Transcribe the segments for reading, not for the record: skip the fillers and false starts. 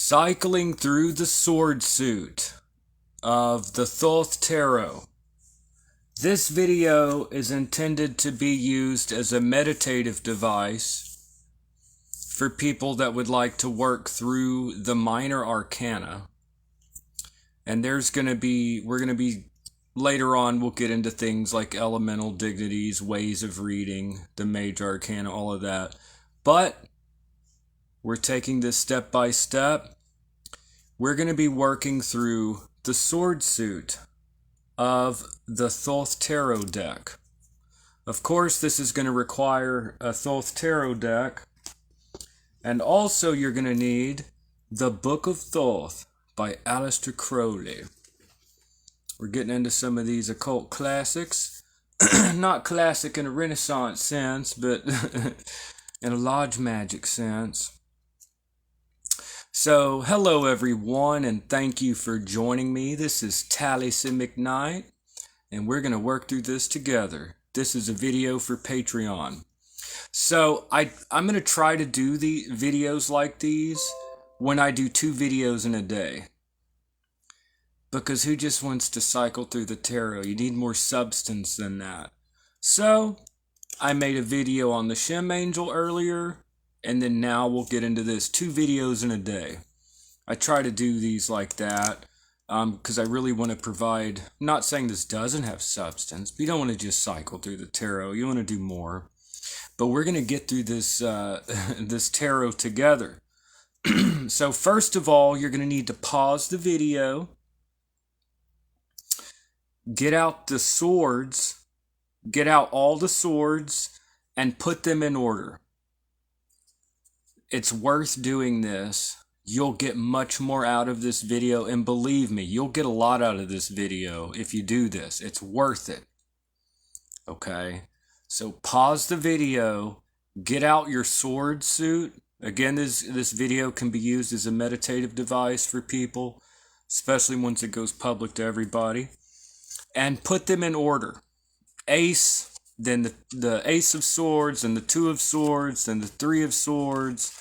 Cycling through the sword suit of the Thoth Tarot. This video is intended to be used as a meditative device for people that would like to work through the minor arcana. And we're going to be, later on, we'll get into things like elemental dignities, ways of reading, the major arcana, all of that. But we're taking this step by step. We're going to be working through the sword suit of the Thoth Tarot deck. Of course, this is going to require a Thoth Tarot deck. And also you're going to need the Book of Thoth by Aleister Crowley. We're getting into some of these occult classics. Not classic in a Renaissance sense, but in a lodge magic sense. So, hello everyone, and thank you for joining me. This is Taliesin McKnight, and we're going to work through this together. This is a video for Patreon. So, I'm going to try to do the videos like these when I do 2 videos in a day. Because who just wants to cycle through the tarot? You need more substance than that. So, I made a video on the Shem Angel earlier. And then now we'll get into this 2 videos in a day. I try to do these like that because I really want to provide, I'm not saying this doesn't have substance, but you don't want to just cycle through the tarot. You want to do more. But we're going to get through this, this tarot together. So first of all, you're going to need to pause the video. Get out the swords. Get out all the swords and put them in order. It's worth doing this. You'll get much more out of this video, and believe me, you'll get a lot out of this video if you do this. It's worth it. Okay? So pause the video, get out your sword suit. Again, this video can be used as a meditative device for people, especially once it goes public to everybody. And put them in order. Ace, then the Ace of Swords, then the 2 of Swords, then the 3 of Swords,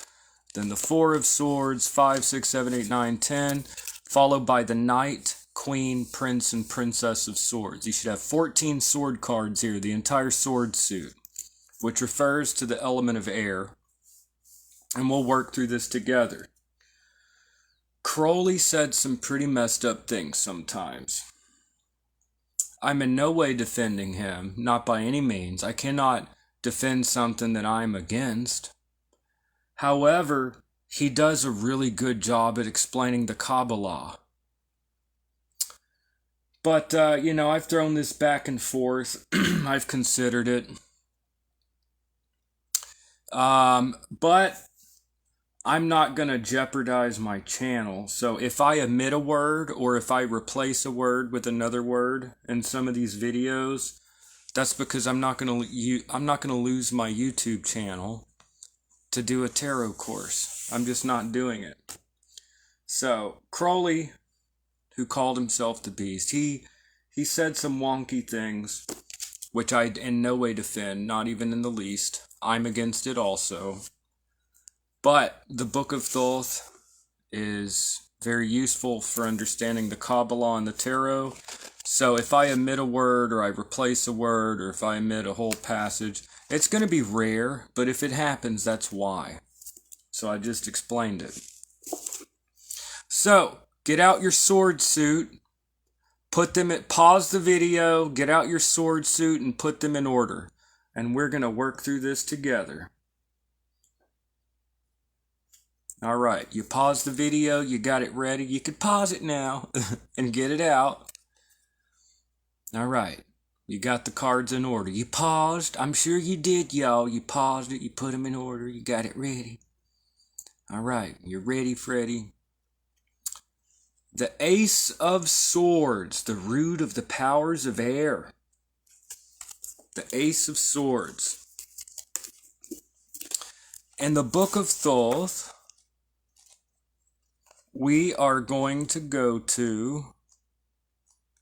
then the 4 of Swords, 5, 6, 7, 8, 9, 10, followed by the Knight, Queen, Prince, and Princess of Swords. You should have 14 sword cards here, the entire sword suit, which refers to the element of air. And we'll work through this together. Crowley said some pretty messed up things sometimes. I'm in no way defending him, not by any means. I cannot defend something that I'm against. However, he does a really good job at explaining the Kabbalah. But, I've thrown this back and forth. I've considered it. But I'm not going to jeopardize my channel. So if I omit a word or if I replace a word with another word in some of these videos, that's because I'm not going to lose my YouTube channel to do a tarot course. I'm just not doing it. So Crowley, who called himself the Beast, he said some wonky things, which I in no way defend, not even in the least. I'm against it also. But the Book of Thoth is very useful for understanding the Kabbalah and the Tarot. So if I omit a word or I replace a word or if I omit a whole passage, it's going to be rare, but if it happens, that's why. So I just explained it. So, get out your sword suit, pause the video, get out your sword suit and put them in order. And we're going to work through this together. Alright, you paused the video, you got it ready. You could pause it now and get it out. Alright, you got the cards in order. You paused. I'm sure you did, y'all. You paused it, you put them in order, you got it ready. Alright, you're ready, Freddy. The Ace of Swords, the root of the powers of air. The Ace of Swords. In the Book of Thoth, we are going to go to,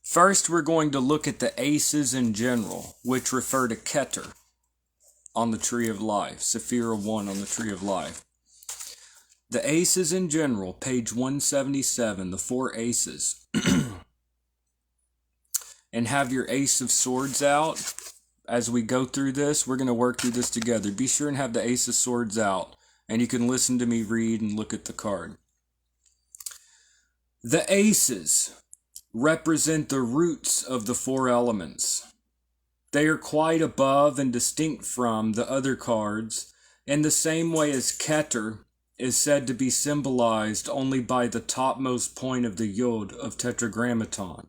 first we're going to look at the aces in general, which refer to Keter on the Tree of Life, Sephira 1 on the Tree of Life. The aces in general, page 177, the four aces. And have your ace of swords out. As we go through this, we're going to work through this together. Be sure and have the ace of swords out, and you can listen to me read and look at the card. The aces represent the roots of the four elements. They are quite above and distinct from the other cards, in the same way as Keter is said to be symbolized only by the topmost point of the yod of Tetragrammaton.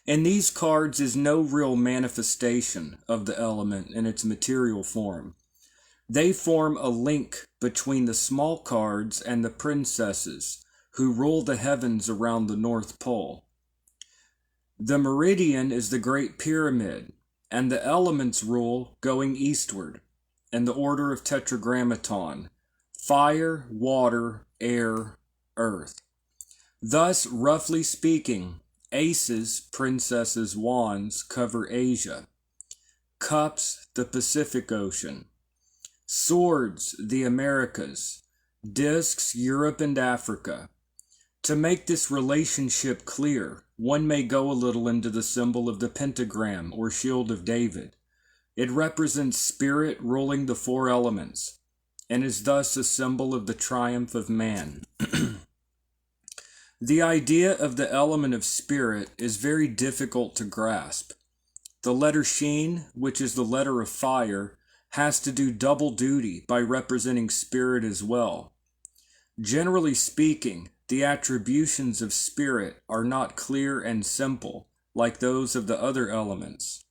In these cards is no real manifestation of the element in its material form. They form a link between the small cards and the princesses who rule the heavens around the North Pole. The meridian is the Great Pyramid, and the elements rule going eastward, in the order of Tetragrammaton: fire, water, air, earth. Thus, roughly speaking, aces, princesses, wands cover Asia, cups, the Pacific Ocean, swords, the Americas, discs, Europe and Africa. To make this relationship clear, one may go a little into the symbol of the pentagram or shield of David. It represents spirit ruling the four elements, and is thus a symbol of the triumph of man. The idea of the element of spirit is very difficult to grasp. The letter Shin, which is the letter of fire, has to do double duty by representing spirit as well. Generally speaking, the attributions of spirit are not clear and simple like those of the other elements.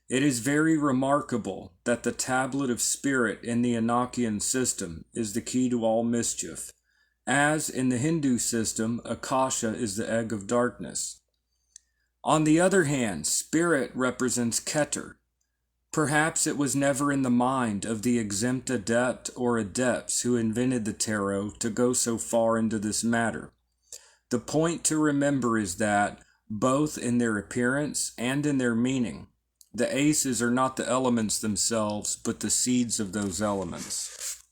It is very remarkable that the tablet of spirit in the Enochian system is the key to all mischief, as in the Hindu system, Akasha is the egg of darkness. On the other hand, spirit represents Keter. Perhaps it was never in the mind of the exempt adept or adepts who invented the tarot to go so far into this matter. The point to remember is that, both in their appearance and in their meaning, the aces are not the elements themselves, but the seeds of those elements.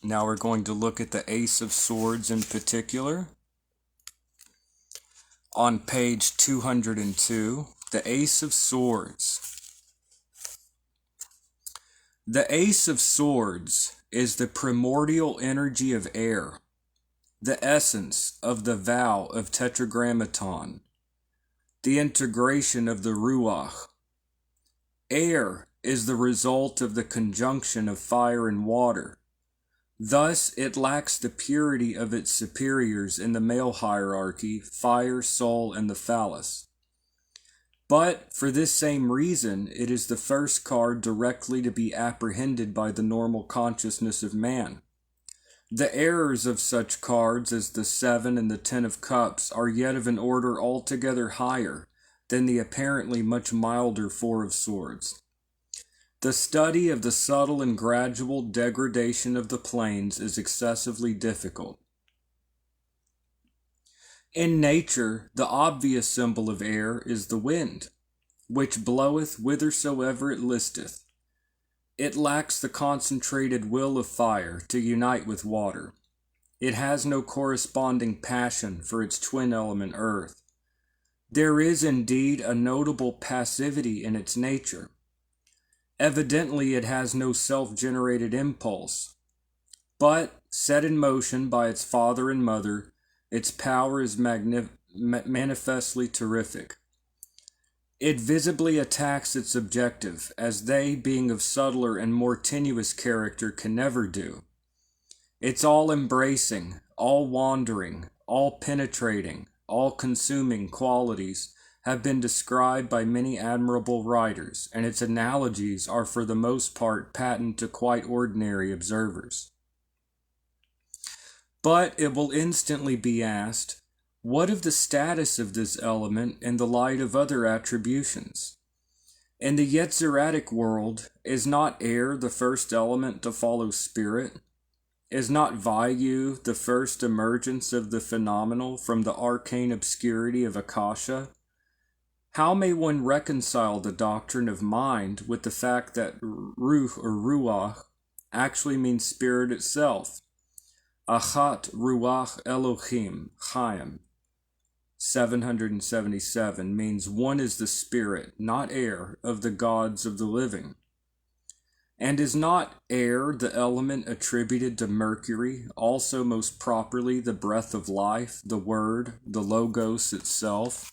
Now we're going to look at the Ace of Swords in particular. On page 202, the Ace of Swords. The Ace of Swords is the primordial energy of air, the essence of the vow of Tetragrammaton, the integration of the Ruach. Air is the result of the conjunction of fire and water. Thus, it lacks the purity of its superiors in the male hierarchy, fire, soul, and the phallus. But, for this same reason, it is the first card directly to be apprehended by the normal consciousness of man. The errors of such cards as the 7 and the 10 of Cups are yet of an order altogether higher than the apparently much milder 4 of Swords. The study of the subtle and gradual degradation of the planes is excessively difficult. In nature, the obvious symbol of air is the wind, which bloweth whithersoever it listeth. It lacks the concentrated will of fire to unite with water. It has no corresponding passion for its twin element earth. There is indeed a notable passivity in its nature. Evidently, it has no self-generated impulse, but, set in motion by its father and mother, its power is manifestly terrific. It visibly attacks its objective, as they, being of subtler and more tenuous character, can never do. Its all-embracing, all-wandering, all-penetrating, all-consuming qualities have been described by many admirable writers, and its analogies are for the most part patent to quite ordinary observers. But it will instantly be asked, what of the status of this element in the light of other attributions? In the Yetziratic world, is not air the first element to follow spirit? Is not Vayu the first emergence of the phenomenal from the arcane obscurity of Akasha? How may one reconcile the doctrine of mind with the fact that Ruch or Ruach actually means spirit itself. Achat Ruach Elohim Chaim 777 means one is the spirit, not air, of the gods of the living. And is not air the element attributed to Mercury, also most properly the breath of life, the word, the logos itself?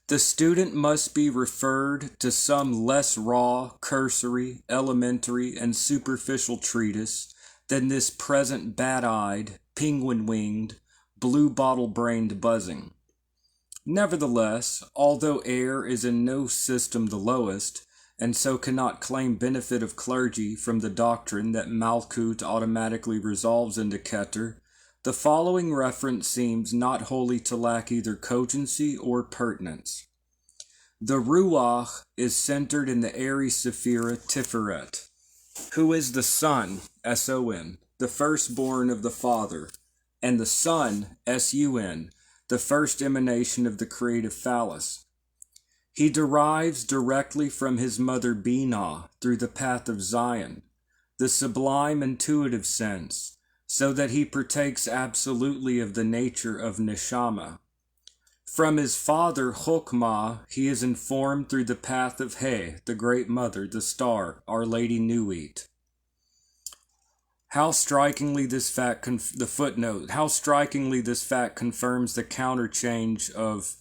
The student must be referred to some less raw, cursory, elementary, and superficial treatise than this present bad-eyed, penguin-winged, blue-bottle-brained buzzing. Nevertheless, although air is in no system the lowest, and so cannot claim benefit of clergy from the doctrine that Malkut automatically resolves into Keter, the following reference seems not wholly to lack either cogency or pertinence. The Ruach is centered in the airy Sephira Tiferet, who is the Son, S-O-N, the firstborn of the Father, and the Son, S-U-N, the first emanation of the creative phallus. He derives directly from his mother Binah through the path of Zion, the sublime intuitive sense, so that he partakes absolutely of the nature of Neshama. From his father Chokmah he is informed through the path of He, the great mother, the star, Our Lady Nuit. How strikingly this fact confirms the counterchange of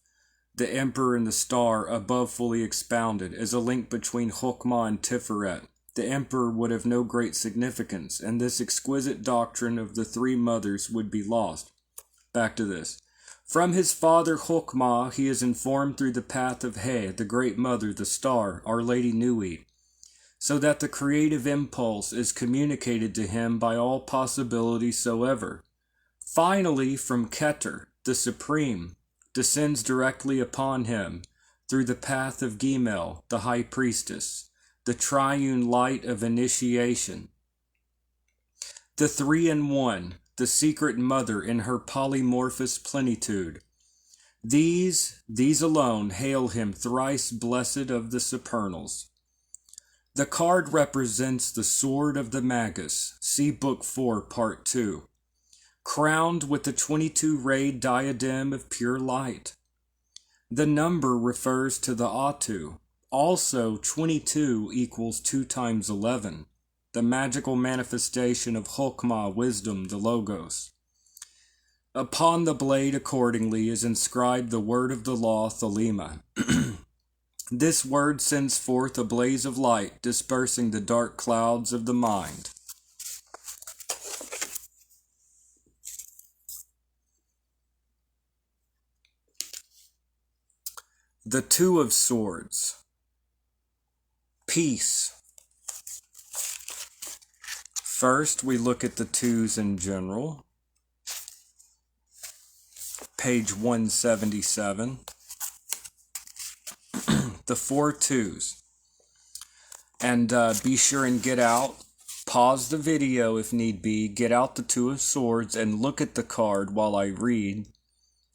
the emperor and the star above fully expounded as a link between Chokmah and Tiferet. The emperor would have no great significance, and this exquisite doctrine of the three mothers would be lost. Back to this. From his father Chokmah he is informed through the path of He, the great mother, the star, Our Lady Nuit, so that the creative impulse is communicated to him by all possibility soever. Finally, from Keter, the supreme, descends directly upon him through the path of Gimel, the high priestess, the triune light of initiation. The three-in-one, the secret mother in her polymorphous plenitude. These alone hail him thrice blessed of the supernals. The card represents the sword of the Magus, see Book 4, Part 2. Crowned with the 22-rayed diadem of pure light. The number refers to the Atu. Also, 22 equals 2 times 11, the magical manifestation of Chokmah, wisdom, the Logos. Upon the blade, accordingly, is inscribed the word of the law, Thelema. This word sends forth a blaze of light, dispersing the dark clouds of the mind. The Two of Swords. Peace. First, we look at the twos in general. Page 177. The 4 twos. And be sure and get out. Pause the video if need be. Get out the Two of Swords and look at the card while I read.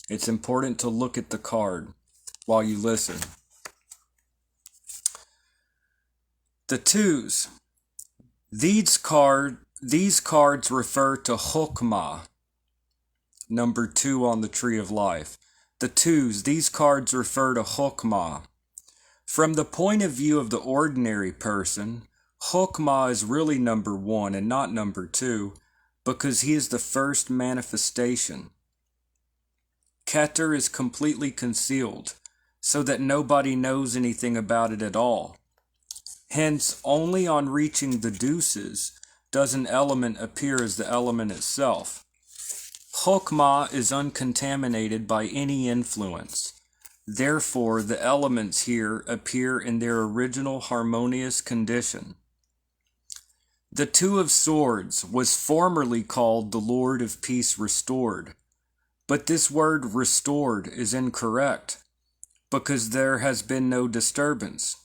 It's important to look at the card while you listen. The twos. These cards refer to Chokmah, number 2 on the Tree of Life. The twos, these cards refer to Chokmah. From the point of view of the ordinary person, Chokmah is really number 1 and not number 2, because he is the first manifestation. Keter is completely concealed, so that nobody knows anything about it at all. Hence, only on reaching the deuces does an element appear as the element itself. Chokmah is uncontaminated by any influence. Therefore, the elements here appear in their original harmonious condition. The Two of Swords was formerly called the Lord of Peace Restored, but this word restored is incorrect, because there has been no disturbance.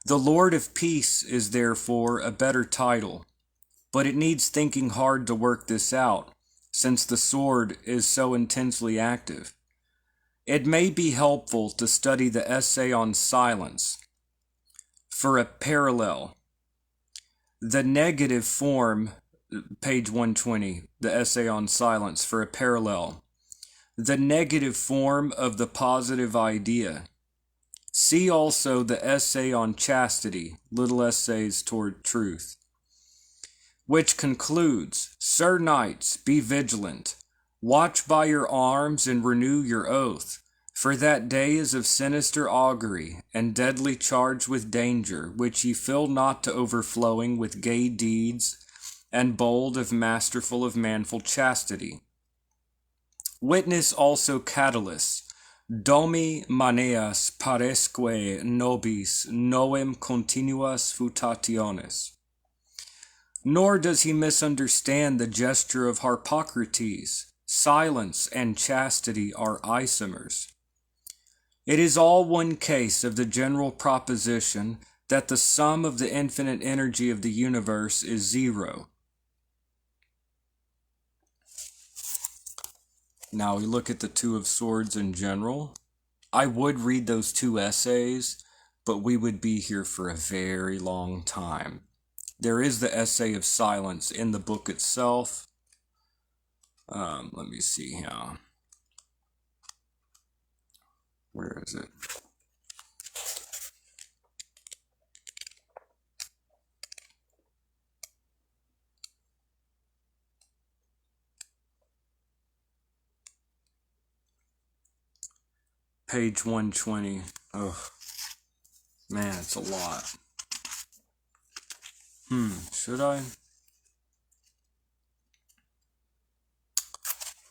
The Lord of Peace is therefore a better title, but it needs thinking hard to work this out, since the sword is so intensely active. It may be helpful to study the essay on silence. for a parallel. The negative form, page 120, the essay on silence, for a parallel. The negative form of the positive idea. See also the essay on chastity, Little Essays Toward Truth, which concludes, Sir Knights, be vigilant, watch by your arms and renew your oath, for that day is of sinister augury, and deadly charged with danger, which ye fill not to overflowing with gay deeds, and bold of masterful of manful chastity. Witness also Catalyst, Domi maneas paresque nobis noem continuas futationes. Nor does he misunderstand the gesture of Harpocrates. Silence and chastity are isomers. It is all one case of the general proposition that the sum of the infinite energy of the universe is zero. Now we look at the Two of Swords in general. I would read those two essays, but we would be here for a very long time. There is the essay of silence in the book itself. Let me see here. Where is it? Page 120. Oh, man, it's a lot. Should I?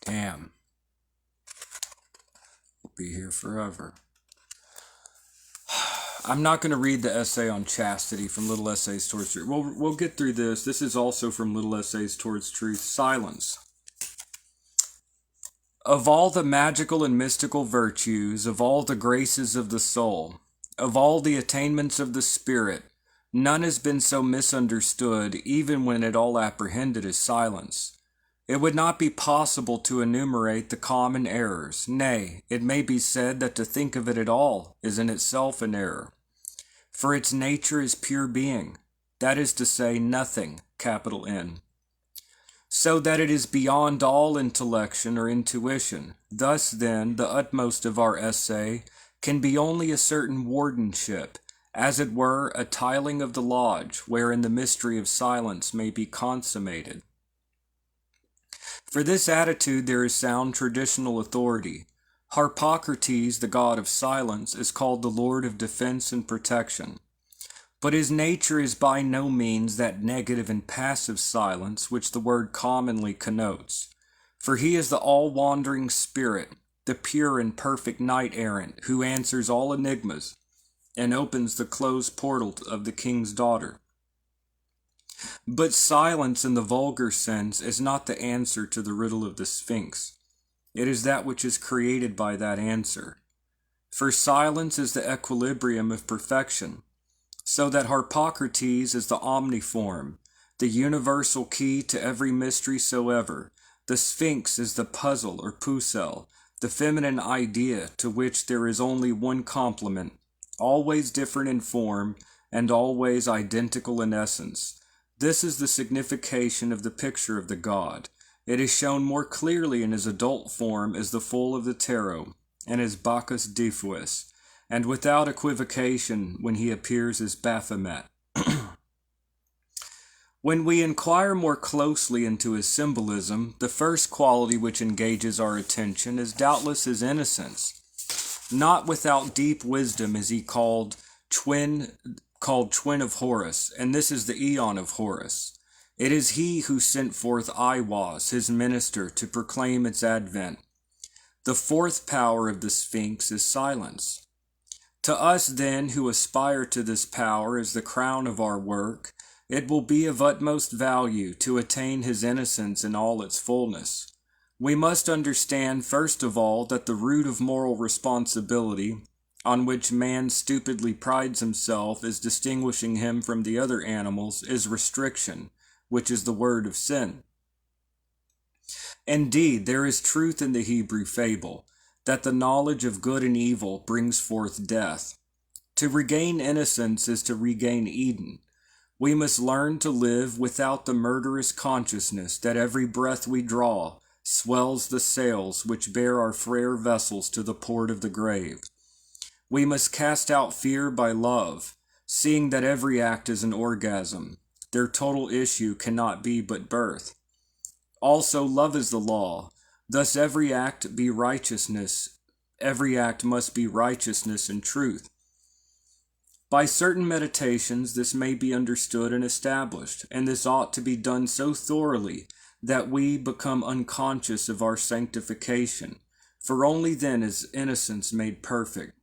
Damn. We'll be here forever. I'm not going to read the essay on chastity from Little Essays Towards Truth. We'll get through this. This is also from Little Essays Towards Truth. Silence. Of all the magical and mystical virtues, of all the graces of the soul, of all the attainments of the spirit, none has been so misunderstood, even when at all apprehended, as silence. It would not be possible to enumerate the common errors. Nay, it may be said that to think of it at all is in itself an error. For its nature is pure being, that is to say, nothing, capital N. So that it is beyond all intellection or intuition. Thus, then, the utmost of our essay can be only a certain wardenship, as it were a tiling of the lodge, wherein the mystery of silence may be consummated. For this attitude there is sound traditional authority. Harpocrates, the god of silence, is called the Lord of defense and protection. But his nature is by no means that negative and passive silence which the word commonly connotes. For he is the all-wandering spirit, the pure and perfect knight-errant, who answers all enigmas, and opens the closed portal of the king's daughter. But silence in the vulgar sense is not the answer to the riddle of the Sphinx. It is that which is created by that answer. For silence is the equilibrium of perfection, so that Harpocrates is the omniform, the universal key to every mystery soever. The Sphinx is the puzzle or puzzle, the feminine idea to which there is only one complement, always different in form and always identical in essence. This is the signification of the picture of the god. It is shown more clearly in his adult form as the foal of the tarot, and as Bacchus Diffuus, and without equivocation when he appears as Baphomet. When we inquire more closely into his symbolism, the first quality which engages our attention is doubtless his innocence. Not without deep wisdom is he called twin of Horus, and this is the Aeon of Horus. It is he who sent forth Aiwass, his minister, to proclaim its advent. The fourth power of the Sphinx is silence. To us, then, who aspire to this power as the crown of our work, it will be of utmost value to attain his innocence in all its fullness. We must understand, first of all, that the root of moral responsibility, on which man stupidly prides himself as distinguishing him from the other animals, is restriction, which is the word of sin. Indeed, there is truth in the Hebrew fable, that the knowledge of good and evil brings forth death. To regain innocence is to regain Eden. We must learn to live without the murderous consciousness that every breath we draw swells the sails which bear our frail vessels to the port of the grave. We must cast out fear by love, seeing that every act is an orgasm. Their total issue cannot be but birth. Also, love is the law. Thus every act be righteousness. Every act must be righteousness and truth. By certain meditations, this may be understood and established, and this ought to be done so thoroughly that we become unconscious of our sanctification, for only then is innocence made perfect.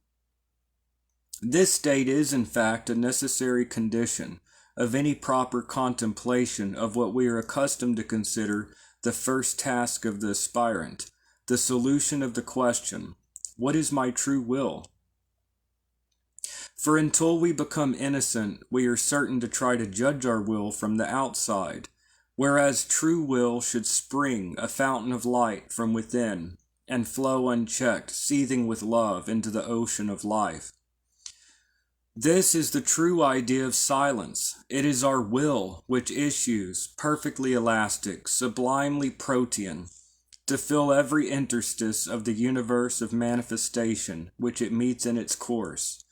This state is, in fact, a necessary condition of any proper contemplation of what we are accustomed to consider the first task of the aspirant, the solution of the question, what is my true will? For until we become innocent, we are certain to try to judge our will from the outside, whereas true will should spring, a fountain of light, from within, and flow unchecked, seething with love, into the ocean of life. This is the true idea of silence. It is our will which issues, perfectly elastic, sublimely protean, to fill every interstice of the universe of manifestation which it meets in its course.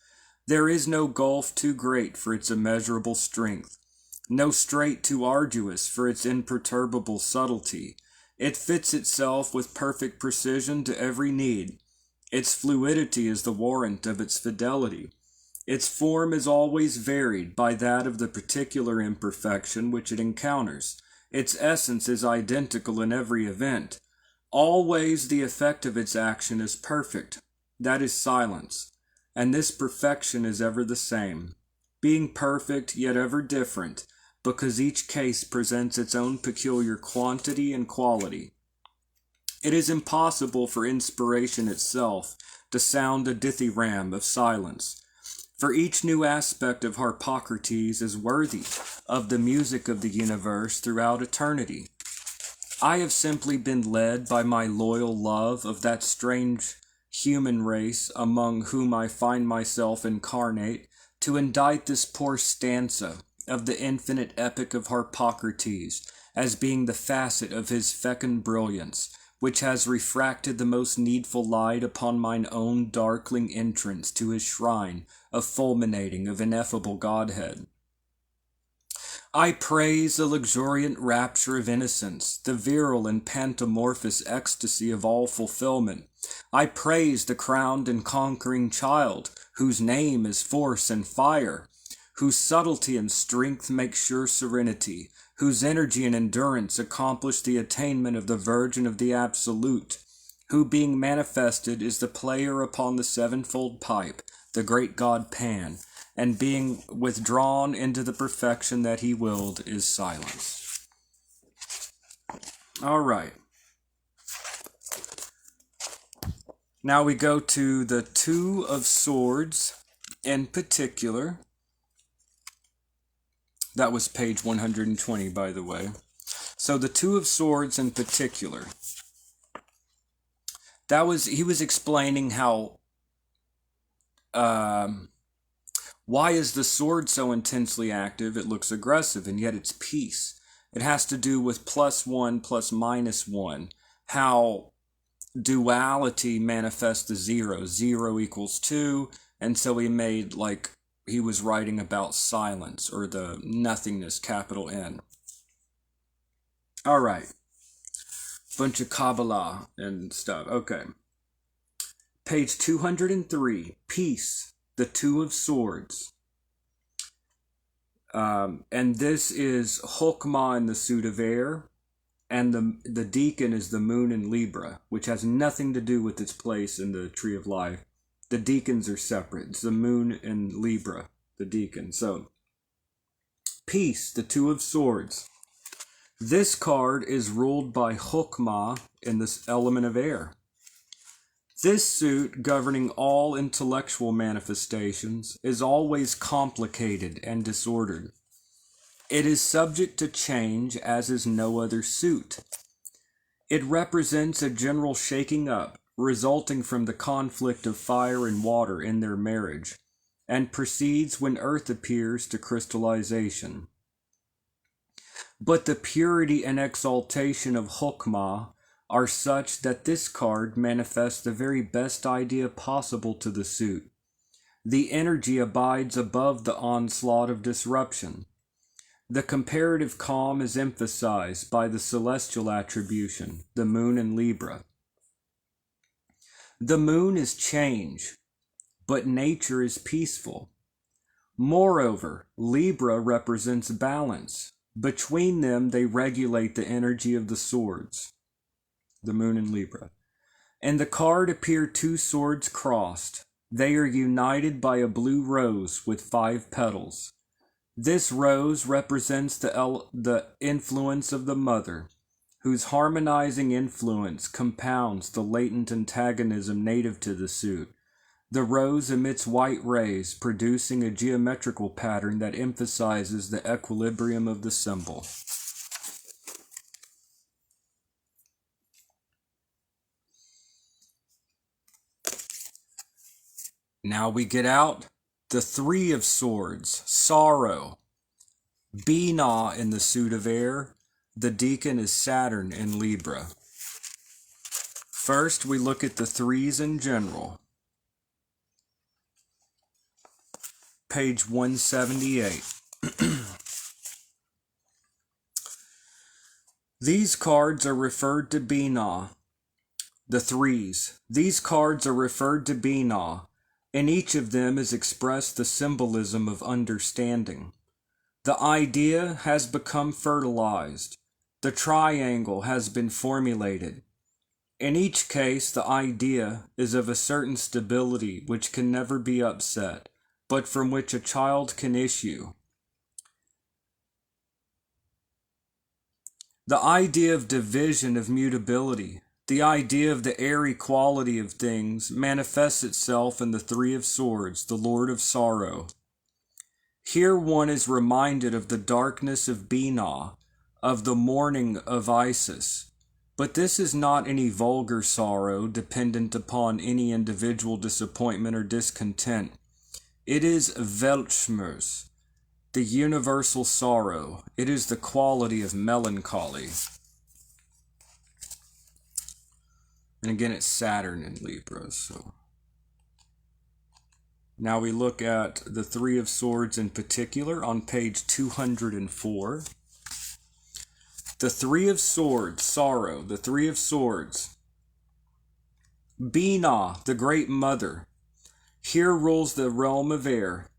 There is no gulf too great for its immeasurable strength, no strait too arduous for its imperturbable subtlety. It fits itself with perfect precision to every need. Its fluidity is the warrant of its fidelity. Its form is always varied by that of the particular imperfection which it encounters. Its essence is identical in every event. Always the effect of its action is perfect. That is silence. And this perfection is ever the same, being perfect yet ever different, because each case presents its own peculiar quantity and quality. It is impossible for inspiration itself to sound a dithyramb of silence, for each new aspect of Harpocrates is worthy of the music of the universe throughout eternity. I have simply been led by my loyal love of that strange human race among whom I find myself incarnate, to indite this poor stanza of the infinite epic of Harpocrates as being the facet of his fecund brilliance, which has refracted the most needful light upon mine own darkling entrance to his shrine of fulminating of ineffable Godhead. I praise the luxuriant rapture of innocence, the virile and pantomorphous ecstasy of all fulfillment. I praise the crowned and conquering child, whose name is force and fire, whose subtlety and strength make sure serenity, whose energy and endurance accomplish the attainment of the Virgin of the Absolute, who being manifested is the player upon the sevenfold pipe, the great god Pan, and being withdrawn into the perfection that he willed is silence. All right. Now we go to the Two of Swords in particular. That was page 120, by the way. So the Two of Swords in particular. He was explaining how, why is the sword so intensely active? It looks aggressive, and yet it's peace. It has to do with +1 plus -1. How duality manifests the zero. 0 equals 2, and so he was writing about silence, or the nothingness, capital N. All right. Bunch of Kabbalah and stuff. Okay. Page 203, Peace, the Two of Swords. And this is Chokmah in the suit of air, and the deacon is the moon in Libra, which has nothing to do with its place in the tree of life. The deacons are separate. It's the moon in Libra, the deacon. So, Peace, the Two of Swords. This card is ruled by Chokmah in this element of air. This suit, governing all intellectual manifestations, is always complicated and disordered. It is subject to change, as is no other suit. It represents a general shaking up, resulting from the conflict of fire and water in their marriage, and proceeds when Earth appears to crystallization. But the purity and exaltation of Chokmah are such that this card manifests the very best idea possible to the suit. The energy abides above the onslaught of disruption. The comparative calm is emphasized by the celestial attribution, the moon in Libra. The moon is change, but nature is peaceful. Moreover, Libra represents balance. Between them, they regulate the energy of the swords, the moon in Libra. And the card appear two swords crossed. They are united by a blue rose with 5 petals. This rose represents the influence of the mother, whose harmonizing influence compounds the latent antagonism native to the suit. The rose emits white rays, producing a geometrical pattern that emphasizes the equilibrium of the symbol. Now we get out the 3 of Swords, sorrow. Binah in the suit of air. The deacon is Saturn in Libra. First, we look at the 3s in general. Page 178. These cards are referred to Binah. The 3s. These cards are referred to Binah. In each of them is expressed the symbolism of understanding. The idea has become fertilized. The triangle has been formulated. In each case, the idea is of a certain stability which can never be upset, but from which a child can issue. The idea of division, of mutability, the idea of the airy quality of things manifests itself in the 3 of Swords, the Lord of Sorrow. Here one is reminded of the darkness of Binah, of the mourning of Isis. But this is not any vulgar sorrow dependent upon any individual disappointment or discontent. It is Weltschmerz, the universal sorrow. It is the quality of melancholy. And again, it's Saturn in Libra. So now we look at the 3 of Swords in particular on page 204. The 3 of Swords, sorrow, the 3 of Swords. Binah, the great mother. Here rules the realm of air.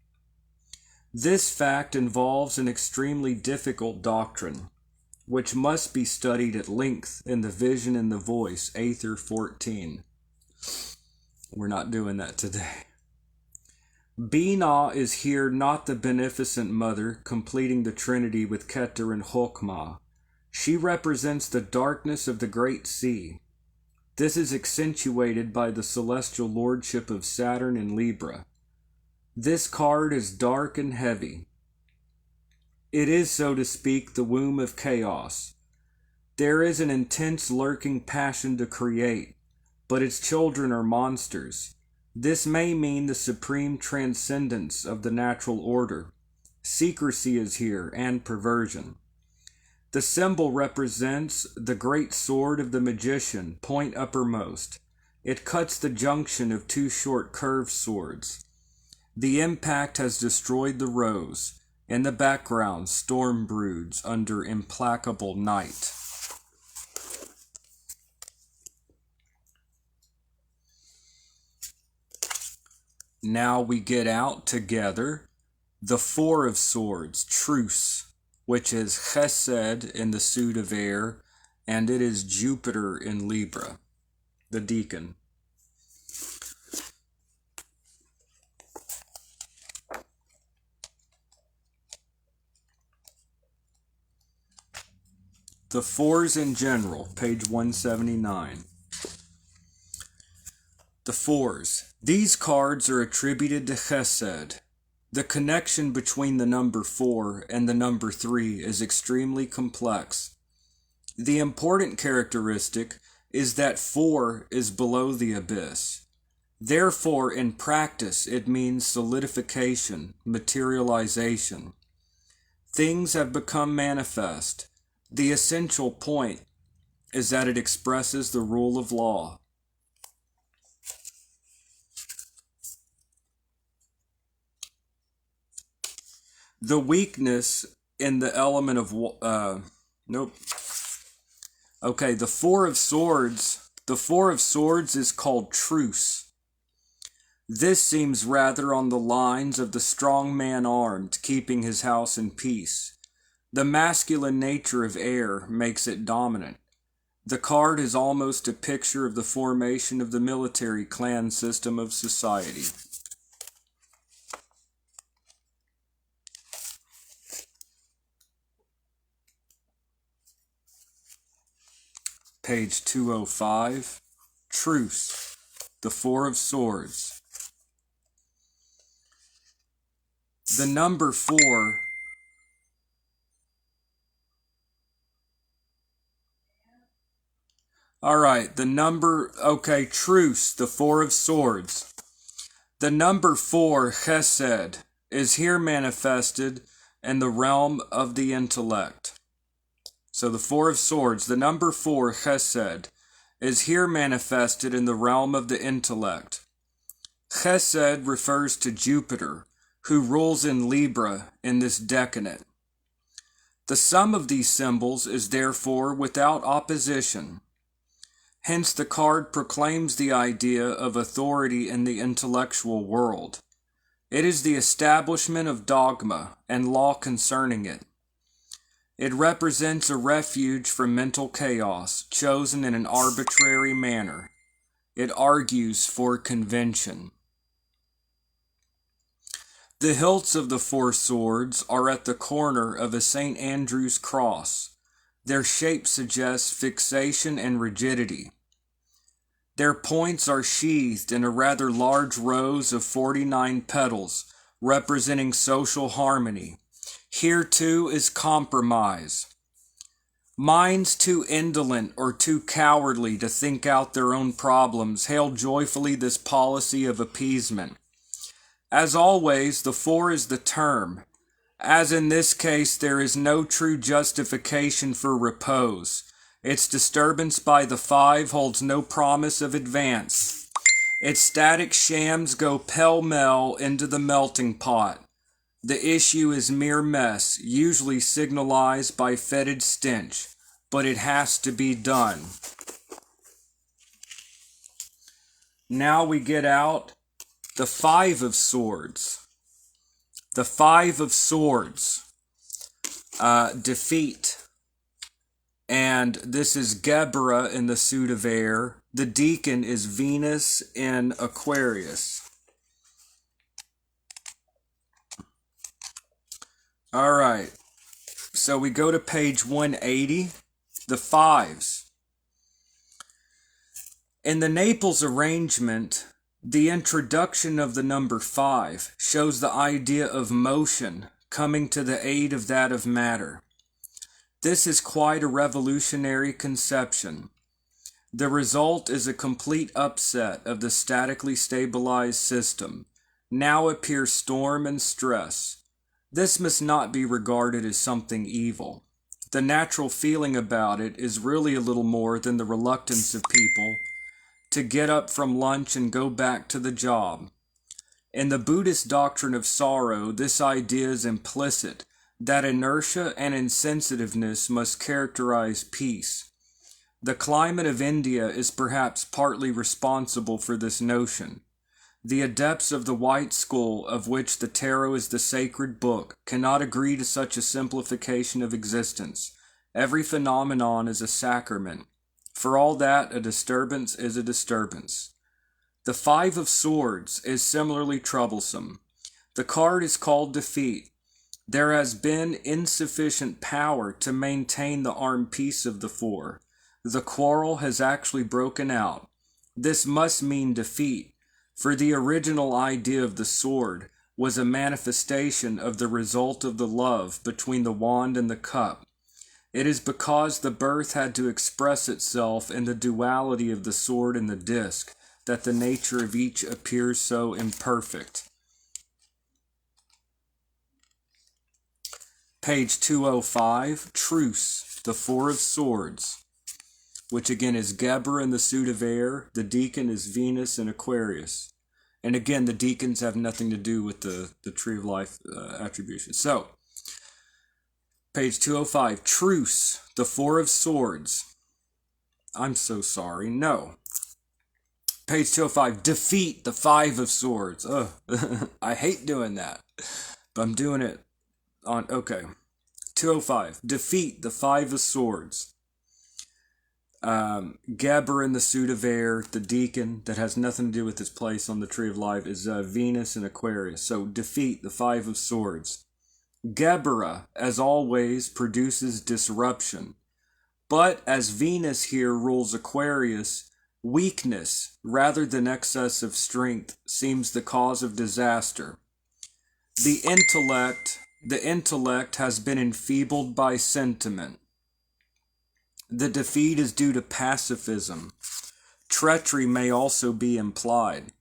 This fact involves an extremely difficult doctrine, which must be studied at length in the Vision and the Voice, Aether 14. We're not doing that today. Binah is here not the beneficent mother completing the Trinity with Keter and Chokmah. She represents the darkness of the great sea. This is accentuated by the celestial lordship of Saturn in Libra. This card is dark and heavy. It is, so to speak, the womb of chaos. There is an intense lurking passion to create, but its children are monsters. This may mean the supreme transcendence of the natural order. Secrecy is here, and perversion. The symbol represents the great sword of the magician, point uppermost. It cuts the junction of 2 short curved swords. The impact has destroyed the rose. In the background, storm broods under implacable night. Now we get out together the 4 of Swords, truce, which is Chesed in the suit of air, and it is Jupiter in Libra, the deacon. The 4s in general, page 179. The 4s. These cards are attributed to Chesed. The connection between the number 4 and the number 3 is extremely complex. The important characteristic is that 4 is below the abyss. Therefore, in practice, it means solidification, materialization. Things have become manifest. The essential point is that it expresses the rule of law. The weakness in the element of the Four of Swords. The Four of Swords is called truce. This seems rather on the lines of the strong man armed, keeping his house in peace. The masculine nature of air makes it dominant. The card is almost a picture of the formation of the military clan system of society. Page 205, Truce, the Four of Swords. The number 4 truce, the Four of Swords. The number 4, chesed, is here manifested in the realm of the intellect. So the Four of Swords, the number 4, chesed, is here manifested in the realm of the intellect. Chesed refers to Jupiter, who rules in Libra in this decadent. The sum of these symbols is therefore without opposition. Hence the card proclaims the idea of authority in the intellectual world. It is the establishment of dogma and law concerning it. It represents a refuge from mental chaos, chosen in an arbitrary manner. It argues for convention. The hilts of the four swords are at the corner of a St. Andrew's cross. Their shape suggests fixation and rigidity. Their points are sheathed in a rather large rows of 49 petals, representing social harmony. Here, too, is compromise. Minds too indolent or too cowardly to think out their own problems hail joyfully this policy of appeasement. As always, the four is the term. As in this case, there is no true justification for repose. Its disturbance by the five holds no promise of advance. Its static shams go pell-mell into the melting pot. The issue is mere mess, usually signalized by fetid stench, but it has to be done. Now we get out the Five of Swords. The Five of Swords, defeat. And this is Geberra in the suit of air. The deacon is Venus in Aquarius. All right, so we go to page 180, the fives. In the Naples arrangement, the introduction of the number 5 shows the idea of motion coming to the aid of that of matter. This is quite a revolutionary conception. The result is a complete upset of the statically stabilized system. Now appear storm and stress. This must not be regarded as something evil. The natural feeling about it is really a little more than the reluctance of people to get up from lunch and go back to the job. In the Buddhist doctrine of sorrow, this idea is implicit, that inertia and insensitiveness must characterize peace. The climate of India is perhaps partly responsible for this notion. The adepts of the white school, of which the tarot is the sacred book, cannot agree to such a simplification of existence. Every phenomenon is a sacrament. For all that, a disturbance is a disturbance. The Five of Swords is similarly troublesome. The card is called defeat. There has been insufficient power to maintain the armed peace of the four. The quarrel has actually broken out. This must mean defeat, for the original idea of the sword was a manifestation of the result of the love between the wand and the cup. It is because the birth had to express itself in the duality of the sword and the disc that the nature of each appears so imperfect. Page 205, Truce, the Four of Swords, which again is Geber in the suit of air. The deacon is Venus in Aquarius. And again, the deacons have nothing to do with the Tree of Life attribution. So, page 205, Truce, the Four of Swords. I'm so sorry. No. Page 205, Defeat, the Five of Swords. Ugh. I hate doing that. But I'm doing it on, okay. 205, Defeat, the Five of Swords. Geber in the suit of air, the deacon, that has nothing to do with his place on the Tree of Life, is Venus in Aquarius. So, Defeat, the Five of Swords. Gebera, as always, produces disruption. But as Venus here rules Aquarius, weakness, rather than excess of strength, seems the cause of disaster. The intellect has been enfeebled by sentiment. The defeat is due to pacifism. Treachery may also be implied.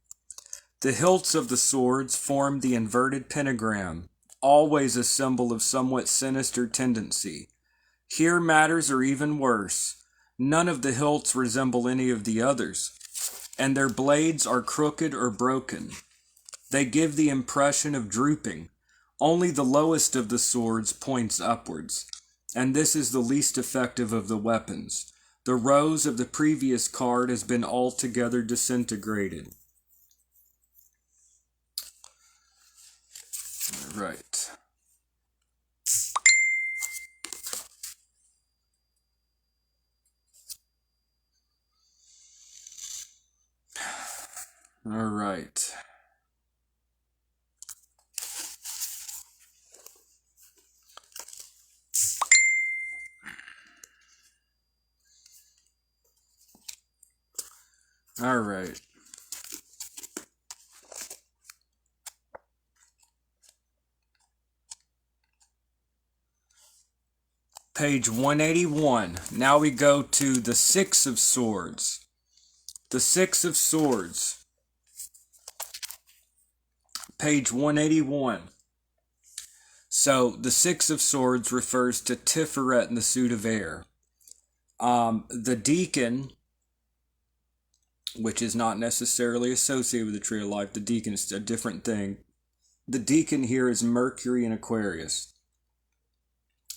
The hilts of the swords form the inverted pentagram, always a symbol of somewhat sinister tendency. Here matters are even worse. None of the hilts resemble any of the others, and their blades are crooked or broken. They give the impression of drooping. Only the lowest of the swords points upwards, and this is the least effective of the weapons. The rose of the previous card has been altogether disintegrated. All right. All right. All right. Page 181. Now we go to the Six of Swords. The Six of Swords. Page 181. So, the Six of Swords refers to Tiferet in the suit of air. The deacon, which is not necessarily associated with the Tree of Life, the deacon is a different thing. The deacon here is Mercury in Aquarius.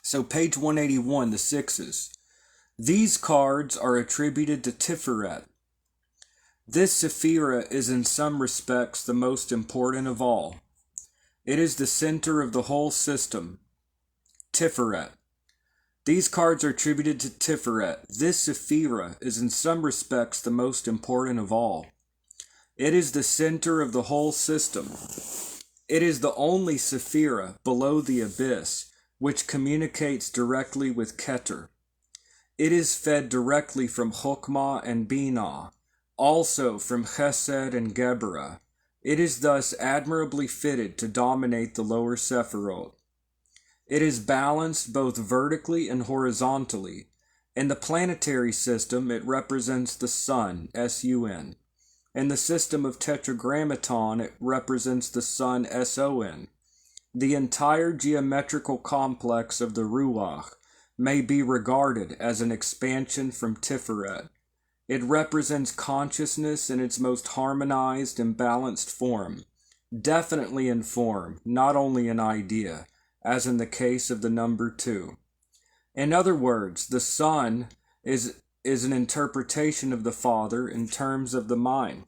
So, page 181, the sixes. These cards are attributed to Tiferet. This Sephira is in some respects the most important of all. It is the center of the whole system. Tiferet. These cards are attributed to Tiferet. This Sephira is in some respects the most important of all. It is the center of the whole system. It is the only Sephira below the abyss which communicates directly with Keter. It is fed directly from Chokmah and Binah, also from Chesed and Gebera. It is thus admirably fitted to dominate the lower Sephiroth. It is balanced both vertically and horizontally. In the planetary system, it represents the Sun, S-U-N. In the system of Tetragrammaton, it represents the Sun, S-O-N. The entire geometrical complex of the Ruach may be regarded as an expansion from Tiferet. It represents consciousness in its most harmonized and balanced form, definitely in form, not only in idea, as in the case of the number 2. In other words, the Sun is an interpretation of the Father in terms of the mind.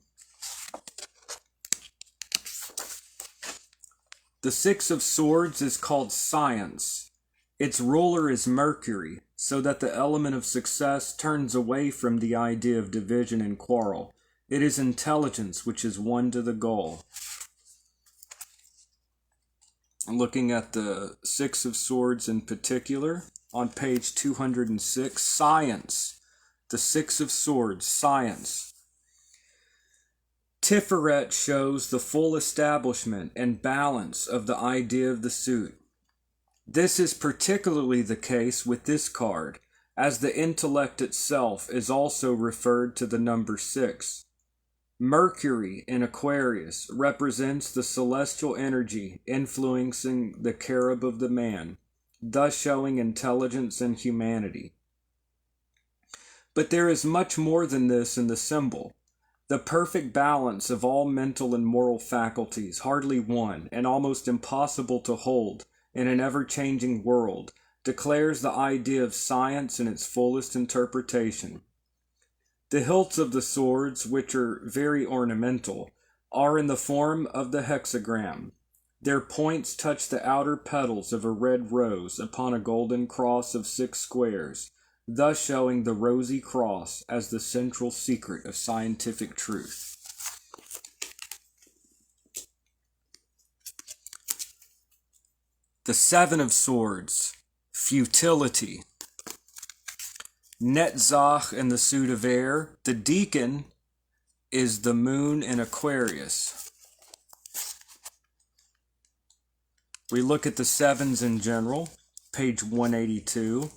The Six of Swords is called Science. Its ruler is Mercury, so that the element of success turns away from the idea of division and quarrel. It is intelligence which is one to the goal. Looking at the Six of Swords in particular, on page 206, Science. The Six of Swords, Science. Tiferet shows the full establishment and balance of the idea of the suit. This is particularly the case with this card, as the intellect itself is also referred to the number 6. Mercury in Aquarius represents the celestial energy influencing the cherub of the man, thus showing intelligence and humanity. But there is much more than this in the symbol. The perfect balance of all mental and moral faculties, hardly one, and almost impossible to hold in an ever-changing world, declares the idea of science in its fullest interpretation. The hilts of the swords, which are very ornamental, are in the form of the hexagram. Their points touch the outer petals of a red rose upon a golden cross of 6 squares, thus showing the rosy cross as the central secret of scientific truth. The 7 of Swords, futility. Netzach in the suit of air. The deacon is the moon in Aquarius. We look at the 7s in general, page 182.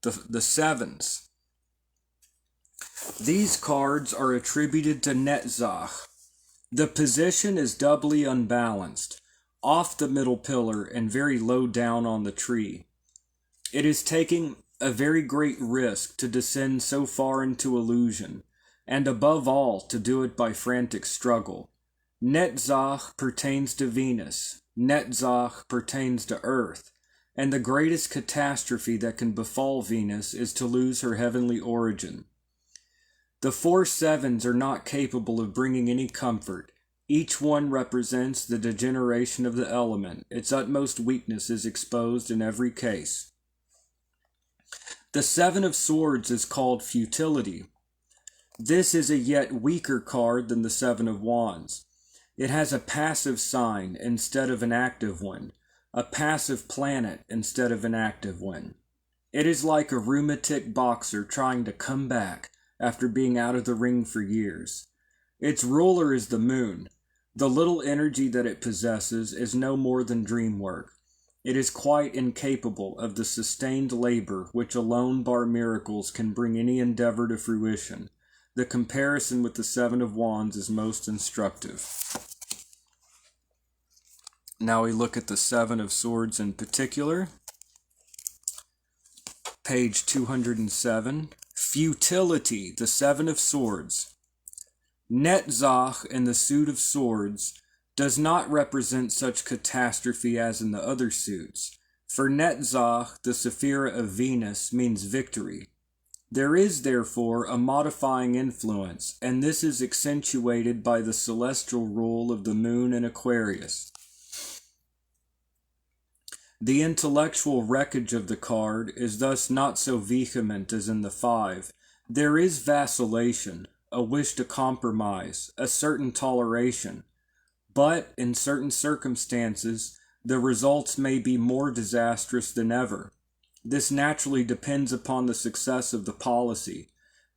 The 7s. These cards are attributed to Netzach. The position is doubly unbalanced, off the middle pillar and very low down on the tree. It is taking a very great risk to descend so far into illusion, and above all to do it by frantic struggle. Netzach pertains to Venus, Netzach pertains to Earth, and the greatest catastrophe that can befall Venus is to lose her heavenly origin. The 4 7s are not capable of bringing any comfort. Each one represents the degeneration of the element. Its utmost weakness is exposed in every case. The 7 of Swords is called futility. This is a yet weaker card than the 7 of Wands. It has a passive sign instead of an active one, a passive planet instead of an active one. It is like a rheumatic boxer trying to come back after being out of the ring for years. Its ruler is the moon. The little energy that it possesses is no more than dream work. It is quite incapable of the sustained labor which alone bar miracles can bring any endeavor to fruition. The comparison with the 7 of Wands is most instructive. Now we look at the 7 of Swords in particular. Page 207. Futility, the 7 of Swords. Netzach in the suit of Swords does not represent such catastrophe as in the other suits. For Netzach, the Sephira of Venus, means victory. There is, therefore, a modifying influence, and this is accentuated by the celestial rule of the moon in Aquarius. The intellectual wreckage of the card is thus not so vehement as in the 5. There is vacillation, a wish to compromise, a certain toleration. But, in certain circumstances, the results may be more disastrous than ever. This naturally depends upon the success of the policy.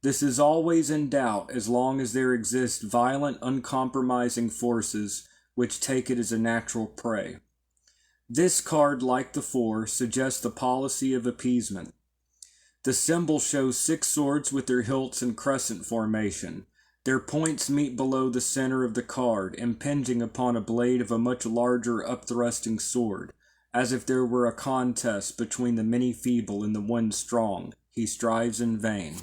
This is always in doubt as long as there exist violent, uncompromising forces which take it as a natural prey. This card, like the 4, suggests the policy of appeasement. The symbol shows 6 swords with their hilts in crescent formation. Their points meet below the center of the card, impinging upon a blade of a much larger upthrusting sword, as if there were a contest between the many feeble and the one strong. He strives in vain.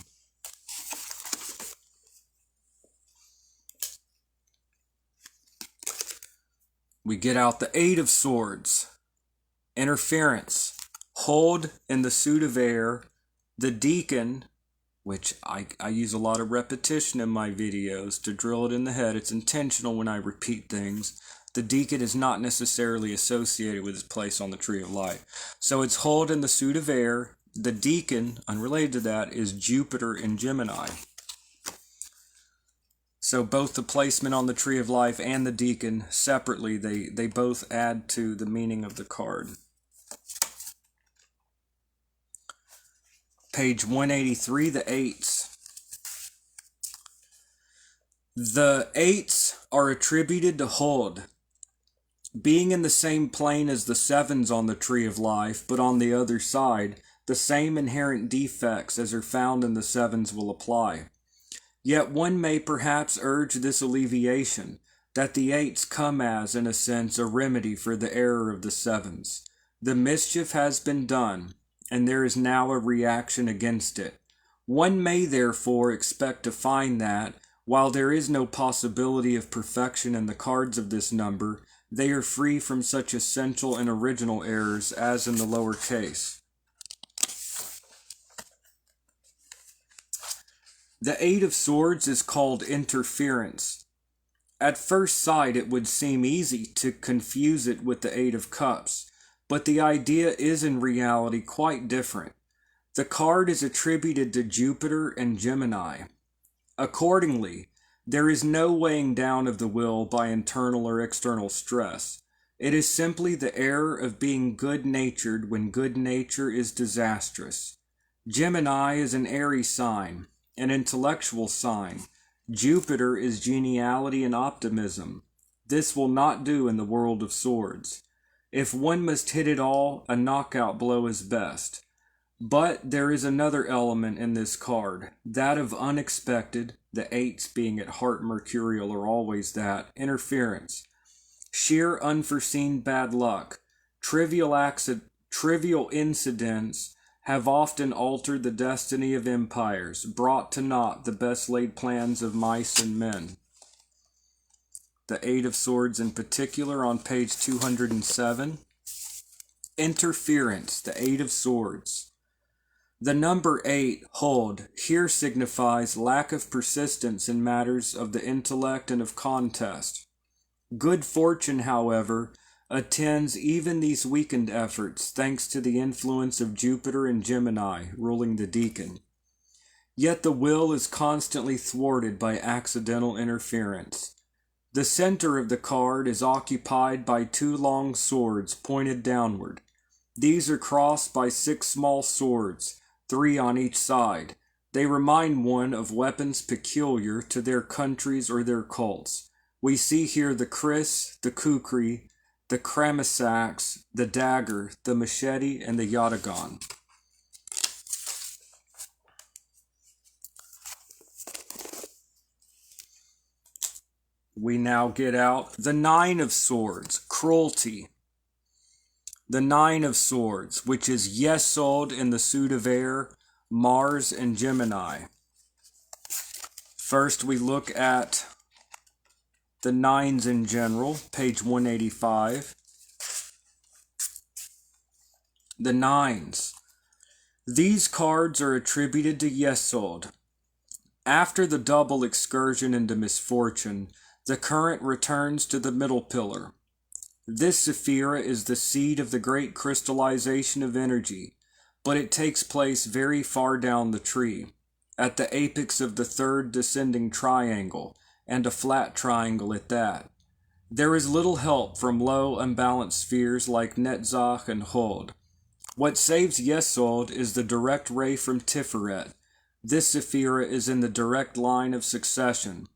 We get out the 8 of Swords. Interference. Hold in the suit of air. The deacon, which I use a lot of repetition in my videos to drill it in the head. It's intentional when I repeat things. The deacon is not necessarily associated with his place on the tree of life. So it's hold in the suit of air. The deacon, unrelated to that, is Jupiter in Gemini. So both the placement on the tree of life and the deacon, separately, they both add to the meaning of the card. Page 183, the 8s. The 8s are attributed to Hod, being in the same plane as the 7s on the tree of life, but on the other side, the same inherent defects as are found in the 7s will apply. Yet one may perhaps urge this alleviation, that the eights come as, in a sense, a remedy for the error of the sevens. The mischief has been done, and there is now a reaction against it. One may therefore expect to find that, while there is no possibility of perfection in the cards of this number, they are free from such essential and original errors as in the lower case. The Eight of Swords is called interference. At first sight, it would seem easy to confuse it with the Eight of Cups, but the idea is in reality quite different. The card is attributed to Jupiter and Gemini. Accordingly, there is no weighing down of the will by internal or external stress. It is simply the error of being good-natured when good nature is disastrous. Gemini is an airy sign, an intellectual sign. Jupiter is geniality and optimism. This will not do in the world of swords. If one must hit it all, a knockout blow is best. But there is another element in this card, that of unexpected, the eights being at heart mercurial are always that, interference. Sheer unforeseen bad luck, trivial incidents have often altered the destiny of empires, brought to naught the best laid plans of mice and men. The Eight of Swords in particular on page 207. Interference, the Eight of Swords. The number 8, Hod, here signifies lack of persistence in matters of the intellect and of contest. Good fortune, however, attends even these weakened efforts thanks to the influence of Jupiter and Gemini ruling the deacon. Yet the will is constantly thwarted by accidental interference. The center of the card is occupied by 2 long swords pointed downward. These are crossed by 6 small swords, 3 on each side. They remind one of weapons peculiar to their countries or their cults. We see here the kris, the kukri, the kramisax, the dagger, the machete, and the yatagan. We now get out the 9 of Swords, cruelty. The 9 of Swords, which is Yesod in the suit of air, Mars and Gemini. First we look at the 9s in general, page 185. The 9s. These cards are attributed to Yesod. After the double excursion into misfortune, the current returns to the middle pillar. This Sephira is the seed of the great crystallization of energy, but it takes place very far down the tree, at the apex of the third descending triangle, and a flat triangle at that. There is little help from low, unbalanced spheres like Netzach and Hod. What saves Yesod is the direct ray from Tiferet. This Sephira is in the direct line of succession.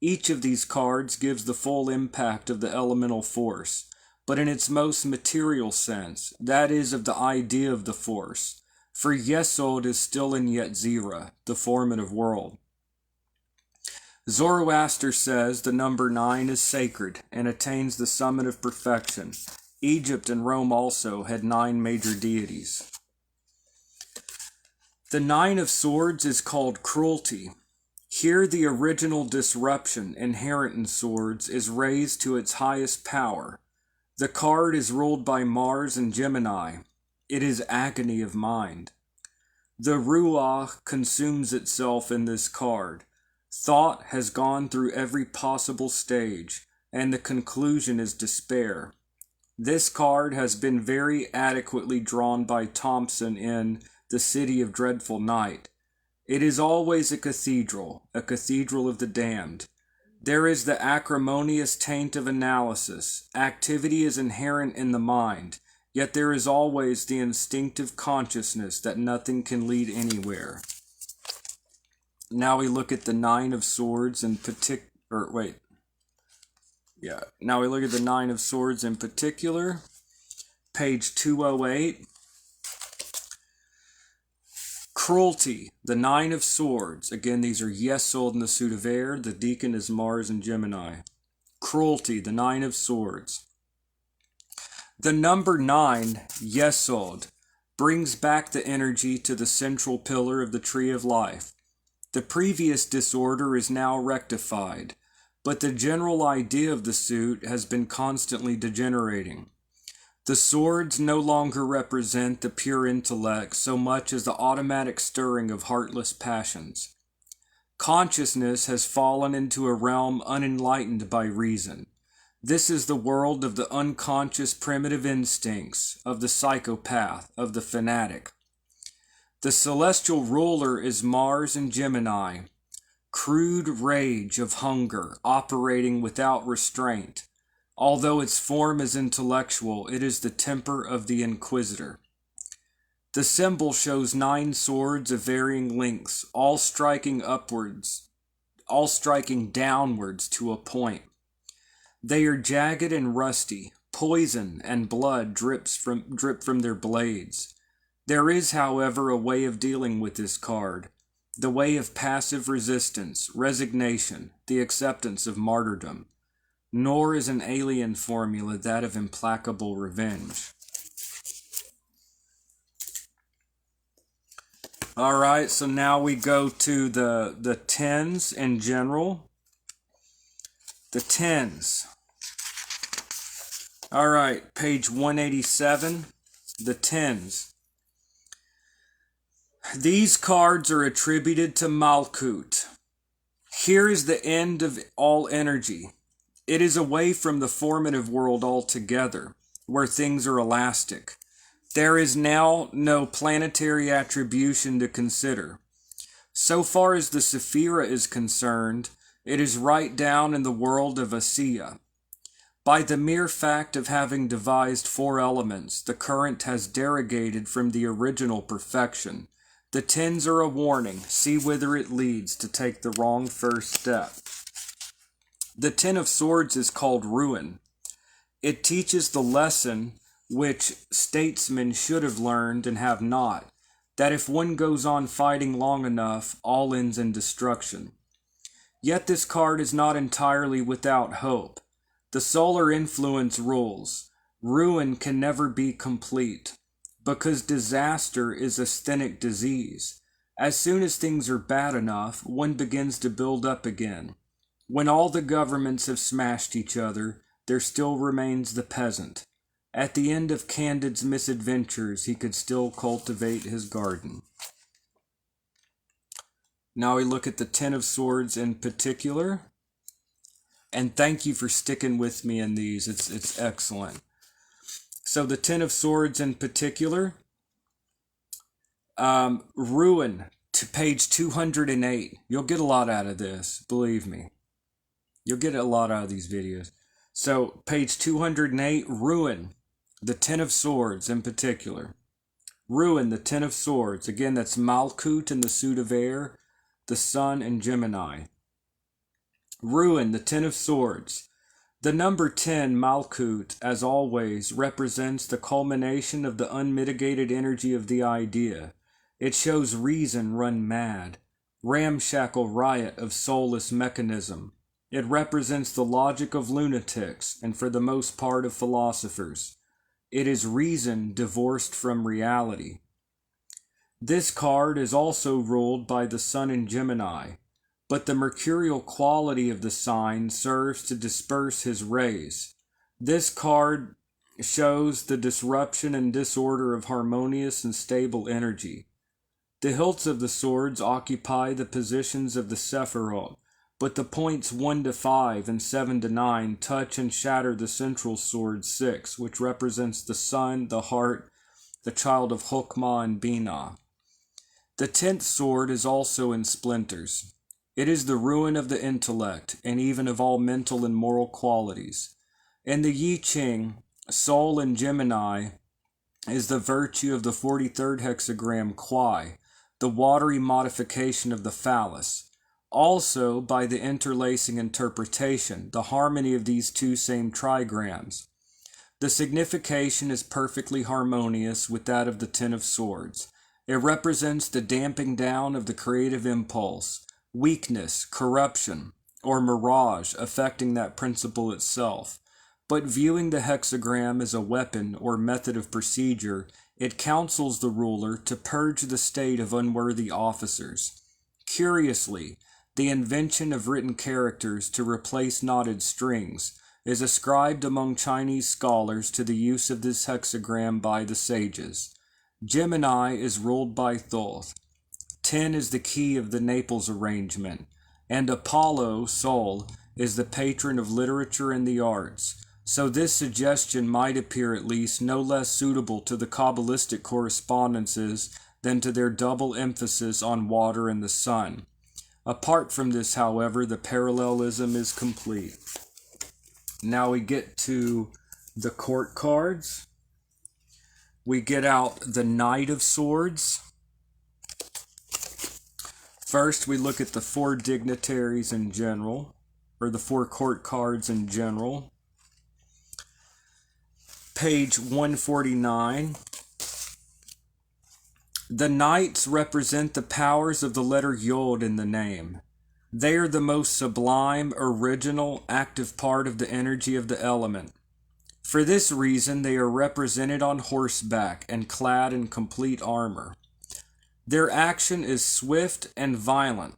Each of these cards gives the full impact of the elemental force, but in its most material sense, that is of the idea of the force, for Yesod is still in Yetzirah, the formative world. Zoroaster says the number 9 is sacred and attains the summit of perfection. Egypt and Rome also had 9 major deities. The 9 of Swords is called cruelty. Here the original disruption inherent in swords is raised to its highest power. The card is ruled by Mars and Gemini. It is agony of mind. The Ruach consumes itself in this card. Thought has gone through every possible stage, and the conclusion is despair. This card has been very adequately drawn by Thompson in The City of Dreadful Night. It is always a cathedral of the damned. There is the acrimonious taint of analysis. Activity is inherent in the mind, yet there is always the instinctive consciousness that nothing can lead anywhere. Now we look at the 9 of Swords in Now we look at the 9 of Swords in particular. Page 208. Cruelty, the Nine of Swords. Again, these are Yesod in the suit of air. The deacon is Mars and Gemini. Cruelty, the Nine of Swords. The number 9, Yesod, brings back the energy to the central pillar of the Tree of Life. The previous disorder is now rectified, but the general idea of the suit has been constantly degenerating. The swords no longer represent the pure intellect so much as the automatic stirring of heartless passions. Consciousness has fallen into a realm unenlightened by reason. This is the world of the unconscious primitive instincts, of the psychopath, of the fanatic. The celestial ruler is Mars and Gemini, crude rage of hunger operating without restraint. Although its form is intellectual, it is the temper of the inquisitor. The symbol shows 9 swords of varying lengths, all striking upwards, all striking downwards to a point. They are jagged and rusty. Poison and blood drip from their blades. There is, however, a way of dealing with this card. The way of passive resistance, resignation, the acceptance of martyrdom. Nor is an alien formula that of implacable revenge. All right, so now we go to the tens in general. The tens. All right, page 187, the tens. These cards are attributed to Malkut. Here is the end of all energy. It is away from the formative world altogether, where things are elastic. There is now no planetary attribution to consider. So far as the Sephira is concerned, it is right down in the world of Asiya. By the mere fact of having devised 4 elements, the current has derogated from the original perfection. The tens are a warning. See whither it leads to take the wrong first step. The Ten of Swords is called ruin. It teaches the lesson which statesmen should have learned and have not, that if one goes on fighting long enough, all ends in destruction. Yet this card is not entirely without hope. The solar influence rules. Ruin can never be complete, because disaster is asthenic disease. As soon as things are bad enough, one begins to build up again. When all the governments have smashed each other, there still remains the peasant. At the end of Candid's misadventures, he could still cultivate his garden. Now we look at the Ten of Swords in particular. And thank you for sticking with me in these. It's excellent. So the Ten of Swords in particular, ruin to page 208. You'll get a lot out of this, believe me. You'll get a lot out of these videos. So page 208, ruin, the Ten of Swords in particular. Ruin, the Ten of Swords. Again, that's Malkut in the suit of air, the Sun and Gemini. Ruin, the Ten of Swords. The number 10, Malkut, as always, represents the culmination of the unmitigated energy of the idea. It shows reason run mad, ramshackle riot of soulless mechanism. It represents the logic of lunatics, and for the most part of philosophers. It is reason divorced from reality. This card is also ruled by the Sun in Gemini, but the mercurial quality of the sign serves to disperse his rays. This card shows the disruption and disorder of harmonious and stable energy. The hilts of the swords occupy the positions of the Sephiroth, but the points 1 to 5 and 7 to 9 touch and shatter the central sword 6, which represents the sun, the heart, the child of Chokmah and Binah. The 10th sword is also in splinters. It is the ruin of the intellect, and even of all mental and moral qualities. In the Yi Ching, Soul in Gemini is the virtue of the 43rd hexagram Kwai, the watery modification of the phallus. Also, by the interlacing interpretation, the harmony of these two same trigrams. The signification is perfectly harmonious with that of the Ten of Swords. It represents the damping down of the creative impulse, weakness, corruption, or mirage affecting that principle itself. But viewing the hexagram as a weapon or method of procedure, it counsels the ruler to purge the state of unworthy officers. Curiously, the invention of written characters to replace knotted strings is ascribed among Chinese scholars to the use of this hexagram by the sages. Gemini is ruled by Thoth. 10 is the key of the Naples arrangement, and Apollo, Sol, is the patron of literature and the arts. So this suggestion might appear at least no less suitable to the Kabbalistic correspondences than to their double emphasis on water and the sun. Apart from this, however, the parallelism is complete. Now we get to the court cards. We get out the Knight of Swords. First, we look at the 4 dignitaries in general, or the 4 court cards in general. Page 149. The knights represent the powers of the letter Yod in the name. They are the most sublime, original, active part of the energy of the element. For this reason, they are represented on horseback and clad in complete armor. Their action is swift and violent,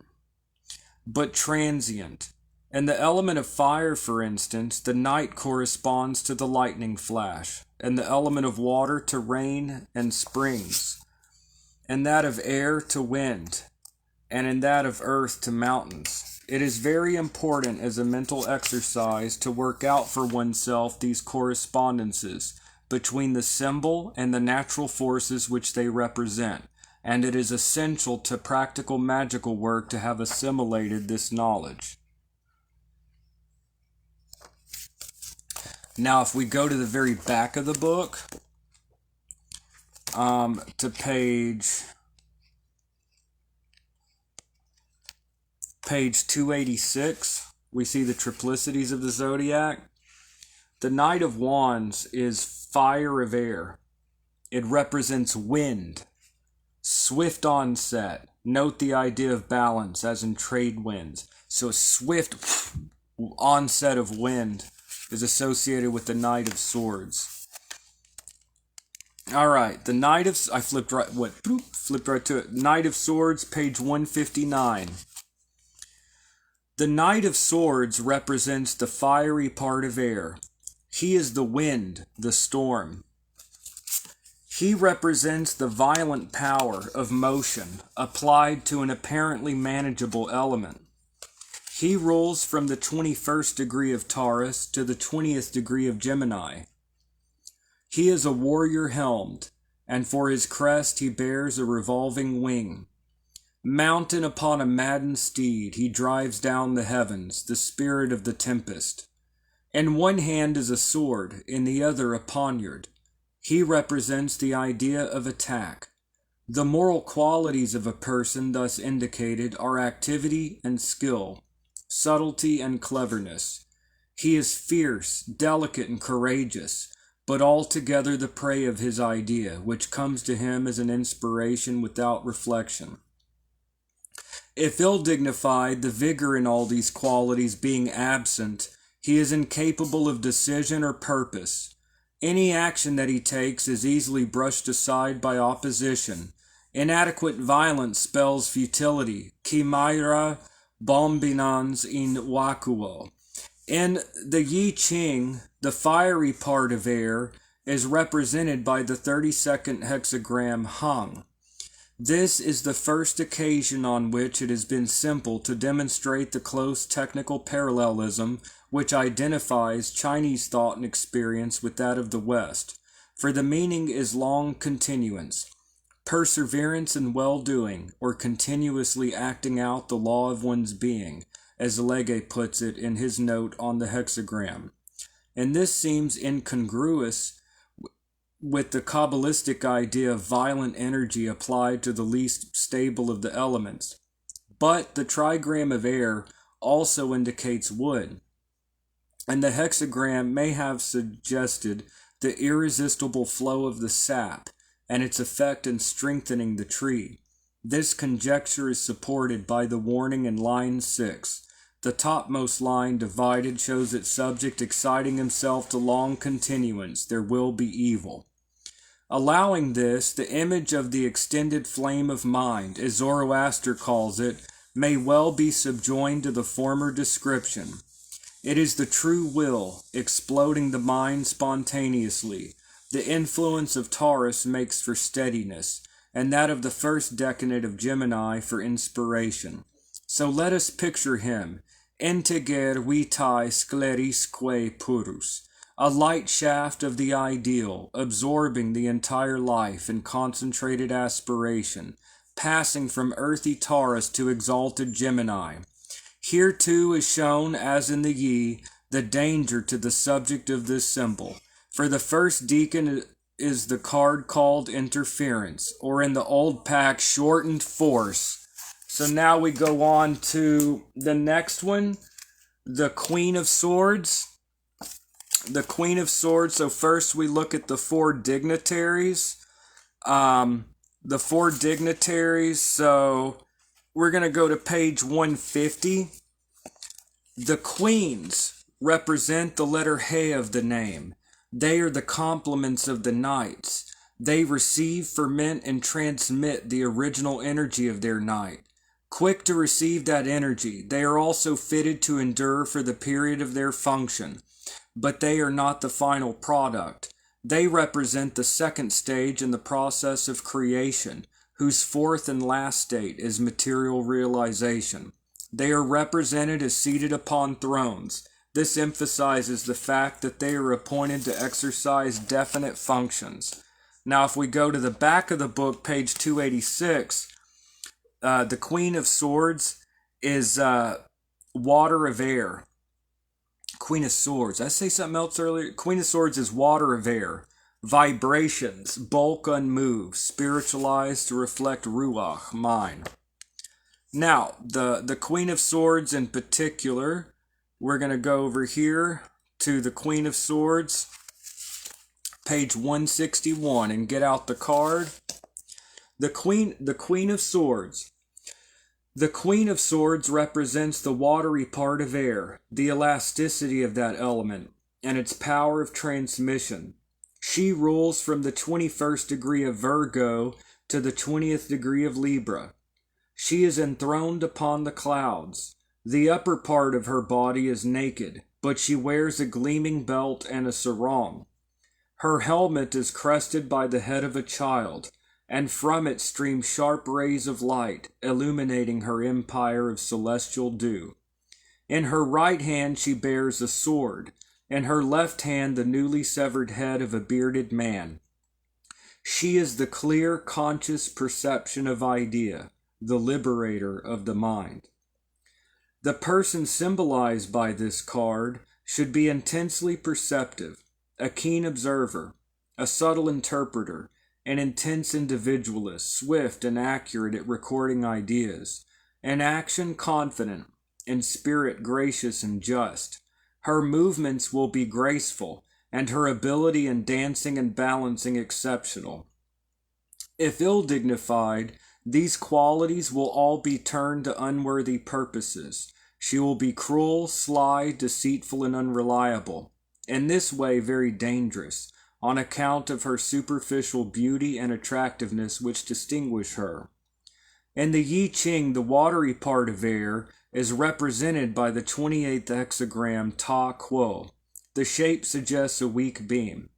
but transient. In the element of fire, for instance, the night corresponds to the lightning flash, and the element of water to rain and springs, and that of air to wind, and in that of earth to mountains. It is very important as a mental exercise to work out for oneself these correspondences between the symbol and the natural forces which they represent, and it is essential to practical magical work to have assimilated this knowledge. Now, if we go to the very back of the book, to page 286, we see the triplicities of the zodiac. The Knight of Wands is fire of air. It represents wind, swift onset. Note the idea of balance as in trade winds. So a swift onset of wind is associated with the Knight of Swords. All right, the Knight of... I flipped right to it. Knight of Swords, page 159. The Knight of Swords represents the fiery part of air. He is the wind, the storm. He represents the violent power of motion applied to an apparently manageable element. He rules from the 21st degree of Taurus to the 20th degree of Gemini. He is a warrior helmed, and for his crest he bears a revolving wing. Mounted upon a maddened steed, he drives down the heavens, the spirit of the tempest. In one hand is a sword, in the other a poniard. He represents the idea of attack. The moral qualities of a person thus indicated are activity and skill, subtlety and cleverness. He is fierce, delicate, and courageous, but altogether the prey of his idea, which comes to him as an inspiration without reflection. If ill-dignified, the vigor in all these qualities being absent, he is incapable of decision or purpose. Any action that he takes is easily brushed aside by opposition. Inadequate violence spells futility. Chimera bombinans in vacuo. In the Yi Ching, the fiery part of air is represented by the 32nd hexagram Hung. This is the first occasion on which it has been simple to demonstrate the close technical parallelism which identifies Chinese thought and experience with that of the West, for the meaning is long continuance, perseverance in well-doing, or continuously acting out the law of one's being, as Legge puts it in his note on the hexagram. And this seems incongruous with the Kabbalistic idea of violent energy applied to the least stable of the elements. But the trigram of air also indicates wood, and the hexagram may have suggested the irresistible flow of the sap and its effect in strengthening the tree. This conjecture is supported by the warning in line 6. The topmost line divided shows its subject exciting himself to long continuance. There will be evil. Allowing this, the image of the extended flame of mind, as Zoroaster calls it, may well be subjoined to the former description. It is the true will, exploding the mind spontaneously. The influence of Taurus makes for steadiness, and that of the first decade of Gemini for inspiration. So let us picture him, integer vitae sclerisque purus, a light shaft of the ideal, absorbing the entire life in concentrated aspiration, passing from earthy Taurus to exalted Gemini. Here too is shown, as in the Yi, the danger to the subject of this symbol. For the first decan is the card called interference, or in the old pack, shortened force. So now we go on to the next one, the Queen of Swords. The Queen of Swords, so first we look at the four dignitaries. The four dignitaries, so we're going to go to page 150. The queens represent the letter He of the name. They are the complements of the knights. They receive, ferment, and transmit the original energy of their knight. Quick to receive that energy, they are also fitted to endure for the period of their function. But they are not the final product. They represent the second stage in the process of creation, whose fourth and last state is material realization. They are represented as seated upon thrones. This emphasizes the fact that they are appointed to exercise definite functions. Now, if we go to the back of the book, page 286, the Queen of Swords is water of air. Queen of Swords. Did I say something else earlier? Queen of Swords is water of air. Vibrations, bulk unmoved, spiritualized to reflect Ruach, mind. Now, the Queen of Swords in particular, we're going to go over here to the Queen of Swords, page 161, and get out the card. The Queen of Swords. The Queen of Swords represents the watery part of air, the elasticity of that element, and its power of transmission. She rules from the 21st degree of Virgo to the 20th degree of Libra. She is enthroned upon the clouds. The upper part of her body is naked, but she wears a gleaming belt and a sarong. Her helmet is crested by the head of a child, and from it stream sharp rays of light, illuminating her empire of celestial dew. In her right hand she bears a sword, in her left hand the newly severed head of a bearded man. She is the clear, conscious perception of idea, the liberator of the mind. The person symbolized by this card should be intensely perceptive, a keen observer, a subtle interpreter, an intense individualist, swift and accurate at recording ideas, in action confident, in spirit gracious and just. Her movements will be graceful, and her ability in dancing and balancing exceptional. If ill-dignified, these qualities will all be turned to unworthy purposes. She will be cruel, sly, deceitful, and unreliable. In this way, very dangerous, on account of her superficial beauty and attractiveness which distinguish her. In the Yi Ching, the watery part of air is represented by the 28th hexagram Ta Quo. The shape suggests a weak beam.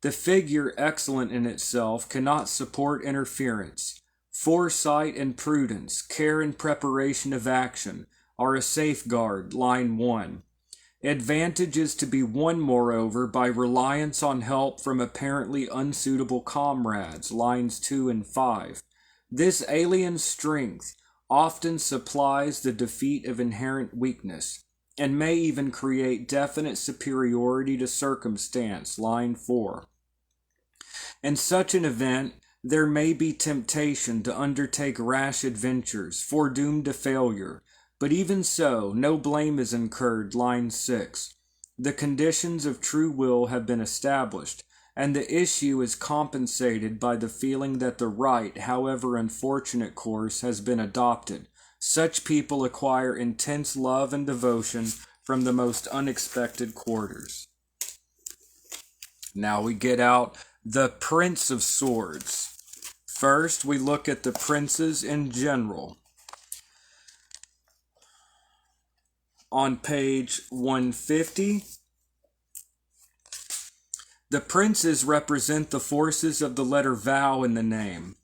The figure, excellent in itself, cannot support interference. Foresight and prudence, care and preparation of action are a safeguard, line 1. Advantage is to be won, moreover, by reliance on help from apparently unsuitable comrades, lines 2 and 5. This alien strength often supplies the defeat of inherent weakness, and may even create definite superiority to circumstance, line 4. In such an event, there may be temptation to undertake rash adventures, foredoomed to failure, but even so, no blame is incurred, line 6. The conditions of true will have been established, and the issue is compensated by the feeling that the right, however unfortunate course has been adopted. Such people acquire intense love and devotion from the most unexpected quarters. Now we get out the Prince of Swords. First, we look at the princes in general. On page 150, the princes represent the forces of the letter Vau in the name.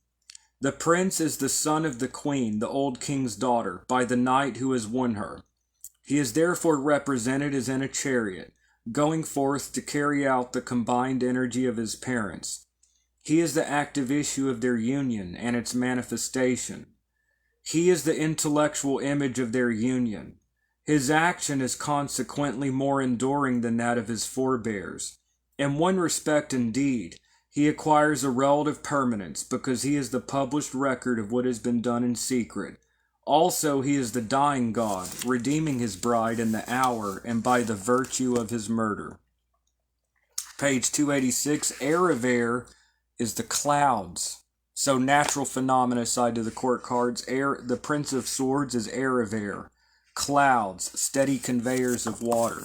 The prince is the son of the queen, the old king's daughter, by the knight who has won her. He is therefore represented as in a chariot, going forth to carry out the combined energy of his parents. He is the active issue of their union and its manifestation. He is the intellectual image of their union. His action is consequently more enduring than that of his forebears. In one respect, indeed, he acquires a relative permanence because he is the published record of what has been done in secret. Also, he is the dying God, redeeming his bride in the hour and by the virtue of his murder. Page 286, heir of air is the clouds. So natural phenomena side to the court cards. The Prince of Swords is heir of air. Clouds, steady conveyors of water.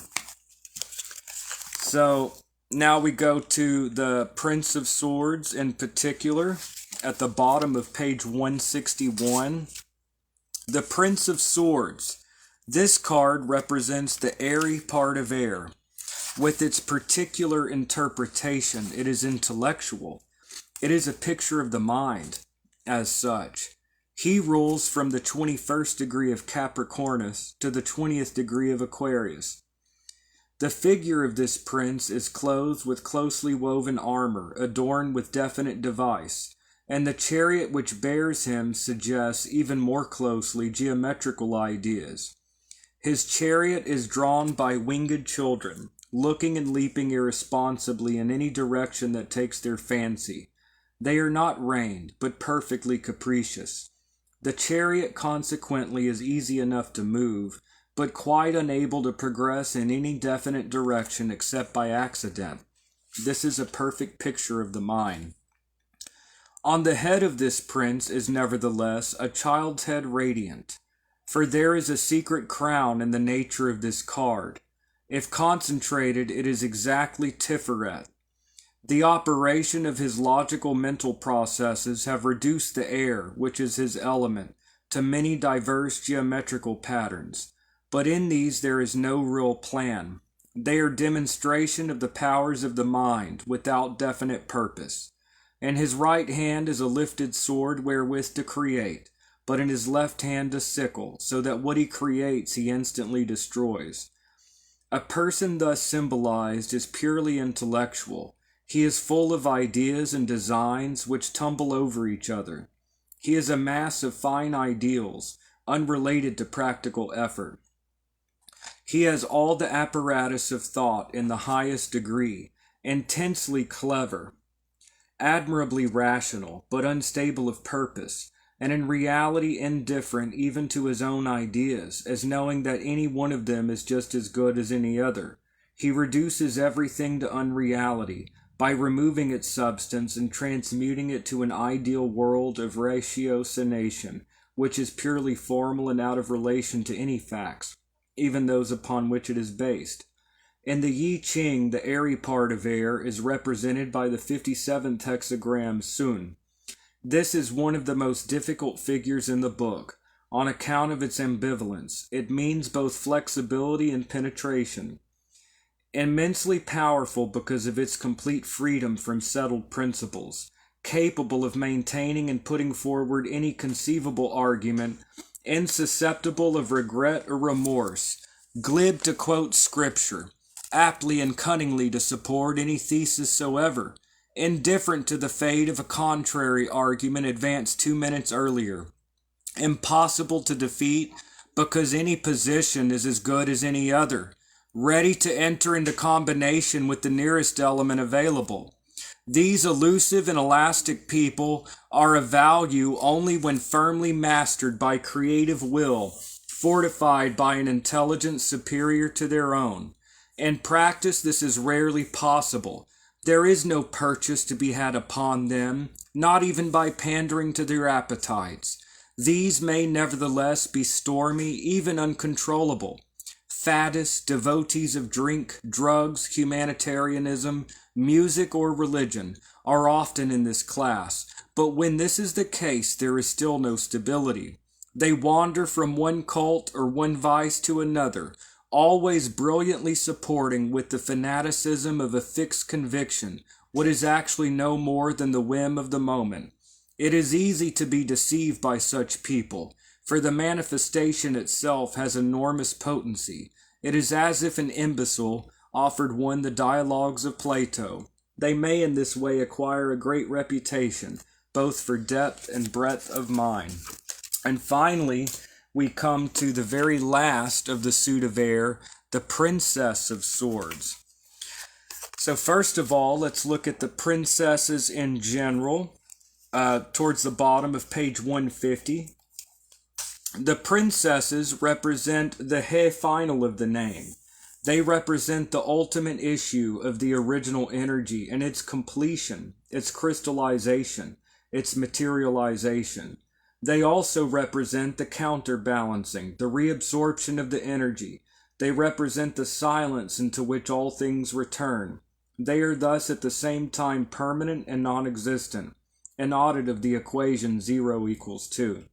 So now we go to the Prince of Swords in particular at the bottom of page 161. The Prince of Swords. This card represents the airy part of air. With its particular interpretation, it is intellectual. It is a picture of the mind, as such. He rules from the 21st degree of Capricornus to the 20th degree of Aquarius. The figure of this prince is clothed with closely woven armor, adorned with definite device, and the chariot which bears him suggests even more closely geometrical ideas. His chariot is drawn by winged children, looking and leaping irresponsibly in any direction that takes their fancy. They are not reined, but perfectly capricious. The chariot consequently is easy enough to move, but quite unable to progress in any definite direction except by accident. This is a perfect picture of the mind. On the head of this prince is nevertheless a child's head radiant, for there is a secret crown in the nature of this card. If concentrated, it is exactly Tiferet. The operation of his logical mental processes have reduced the air, which is his element, to many diverse geometrical patterns. But in these there is no real plan. They are demonstration of the powers of the mind, without definite purpose. In his right hand is a lifted sword wherewith to create, but in his left hand a sickle, so that what he creates he instantly destroys. A person thus symbolized is purely intellectual. He is full of ideas and designs which tumble over each other. He is a mass of fine ideals, unrelated to practical effort. He has all the apparatus of thought in the highest degree, intensely clever, admirably rational, but unstable of purpose, and in reality indifferent even to his own ideas, as knowing that any one of them is just as good as any other. He reduces everything to unreality, by removing its substance and transmuting it to an ideal world of ratiocination, which is purely formal and out of relation to any facts, even those upon which it is based. In the Yi Ching, the airy part of air is represented by the 57th hexagram Sun. This is one of the most difficult figures in the book, on account of its ambivalence. It means both flexibility and penetration. Immensely powerful because of its complete freedom from settled principles, capable of maintaining and putting forward any conceivable argument, insusceptible of regret or remorse, glib to quote scripture, aptly and cunningly to support any thesis soever, indifferent to the fate of a contrary argument advanced 2 minutes earlier, impossible to defeat because any position is as good as any other, ready to enter into combination with the nearest element available. These elusive and elastic people are of value only when firmly mastered by creative will, fortified by an intelligence superior to their own. In practice, this is rarely possible. There is no purchase to be had upon them, not even by pandering to their appetites. These may nevertheless be stormy, even uncontrollable. Faddists, devotees of drink, drugs, humanitarianism, music, or religion are often in this class, but when this is the case, there is still no stability. They wander from one cult or one vice to another, always brilliantly supporting with the fanaticism of a fixed conviction what is actually no more than the whim of the moment. It is easy to be deceived by such people, for the manifestation itself has enormous potency. It is as if an imbecile offered one the dialogues of Plato. They may in this way acquire a great reputation, both for depth and breadth of mind. And finally, we come to the very last of the suit of air, the Princess of Swords. So first of all, let's look at the princesses in general, towards the bottom of page 150. The princesses represent the he final of the name. They represent the ultimate issue of the original energy and its completion, its crystallization, its materialization. They also represent the counterbalancing, the reabsorption of the energy. They represent the silence into which all things return. They are thus at the same time permanent and non-existent, an audit of the equation 0 equals 2.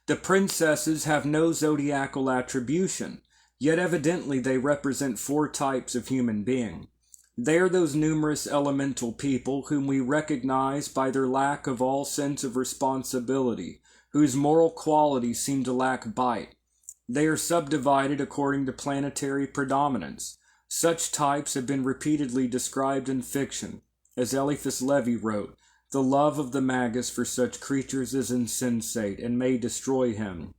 The princesses have no zodiacal attribution, yet evidently they represent 4 types of human being. They are those numerous elemental people whom we recognize by their lack of all sense of responsibility, whose moral qualities seem to lack bite. They are subdivided according to planetary predominance. Such types have been repeatedly described in fiction. As Eliphas Levi wrote, "The love of the magus for such creatures is insensate and may destroy him."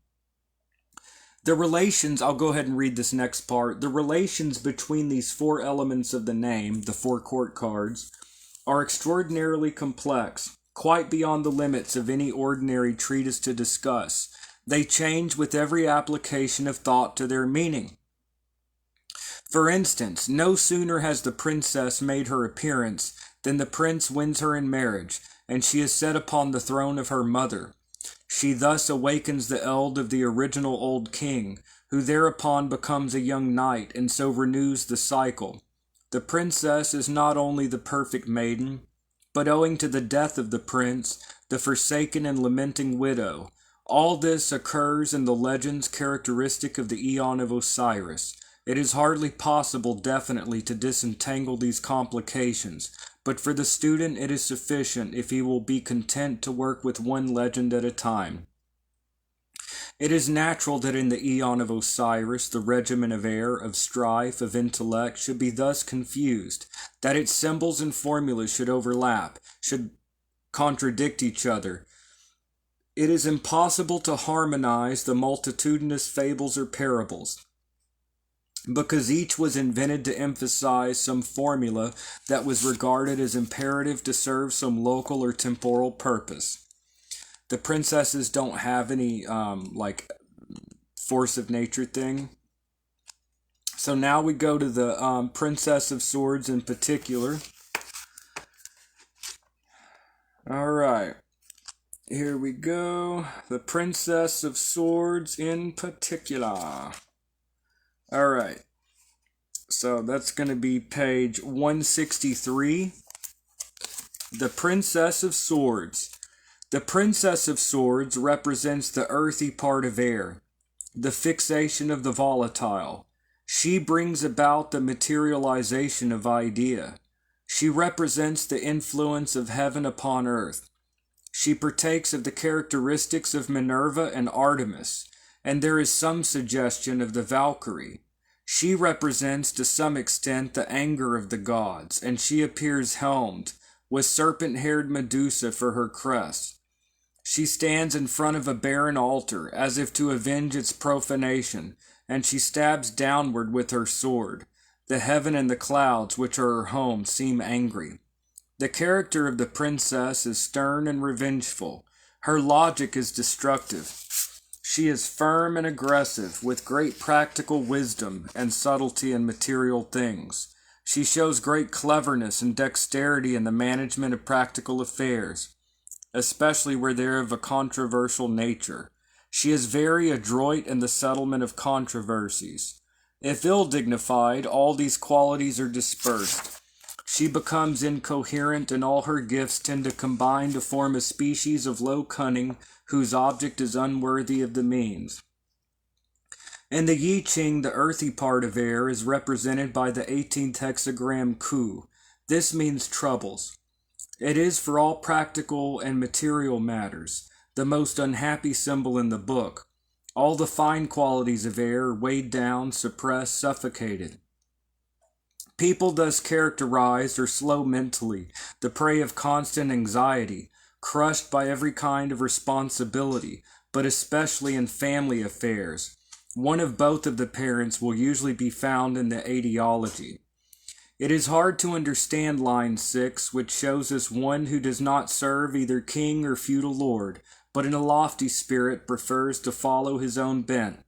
The relations, I'll go ahead and read this next part. The relations between these 4 elements of the name, the 4 court cards, are extraordinarily complex, quite beyond the limits of any ordinary treatise to discuss. They change with every application of thought to their meaning. For instance, no sooner has the princess made her appearance than the prince wins her in marriage, and she is set upon the throne of her mother. She thus awakens the eld of the original old king, who thereupon becomes a young knight, and so renews the cycle. The princess is not only the perfect maiden, but owing to the death of the prince, the forsaken and lamenting widow. All this occurs in the legends characteristic of the Aeon of Osiris. It is hardly possible definitely to disentangle these complications, but for the student it is sufficient if he will be content to work with one legend at a time. It is natural that in the Aeon of Osiris the regimen of air, of strife, of intellect should be thus confused, that its symbols and formulas should overlap, should contradict each other. It is impossible to harmonize the multitudinous fables or parables, because each was invented to emphasize some formula that was regarded as imperative to serve some local or temporal purpose. The princesses don't have any, force of nature thing. So now we go to the Princess of Swords in particular. Alright. Here we go. The Princess of Swords in particular. Alright, so that's going to be page 163. The Princess of Swords. The Princess of Swords represents the earthy part of air, the fixation of the volatile. She brings about the materialization of idea. She represents the influence of heaven upon earth. She partakes of the characteristics of Minerva and Artemis, and there is some suggestion of the Valkyrie. She represents to some extent the anger of the gods, and she appears helmed, with serpent-haired Medusa for her crest. She stands in front of a barren altar, as if to avenge its profanation, and she stabs downward with her sword. The heaven and the clouds, which are her home, seem angry. The character of the princess is stern and revengeful. Her logic is destructive. She is firm and aggressive, with great practical wisdom and subtlety in material things. She shows great cleverness and dexterity in the management of practical affairs, especially where they are of a controversial nature. She is very adroit in the settlement of controversies. If ill-dignified, all these qualities are dispersed. She becomes incoherent, and all her gifts tend to combine to form a species of low cunning whose object is unworthy of the means. In the Yi Ching, the earthy part of air is represented by the 18th hexagram Ku. This means troubles. It is, for all practical and material matters, the most unhappy symbol in the book. All the fine qualities of air are weighed down, suppressed, suffocated. People thus characterized are slow mentally, the prey of constant anxiety, crushed by every kind of responsibility, but especially in family affairs. One of both of the parents will usually be found in the etiology. It is hard to understand line 6, which shows us one who does not serve either king or feudal lord, but in a lofty spirit prefers to follow his own bent.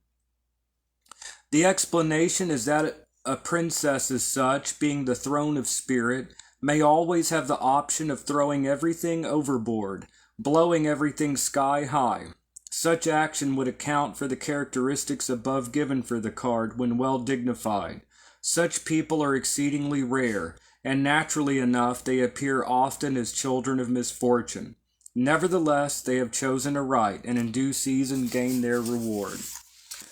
The explanation is that a princess as such, being the throne of spirit, may always have the option of throwing everything overboard, blowing everything sky high. Such action would account for the characteristics above given for the card when well dignified. Such people are exceedingly rare, and naturally enough they appear often as children of misfortune. Nevertheless, they have chosen aright, and in due season gain their reward.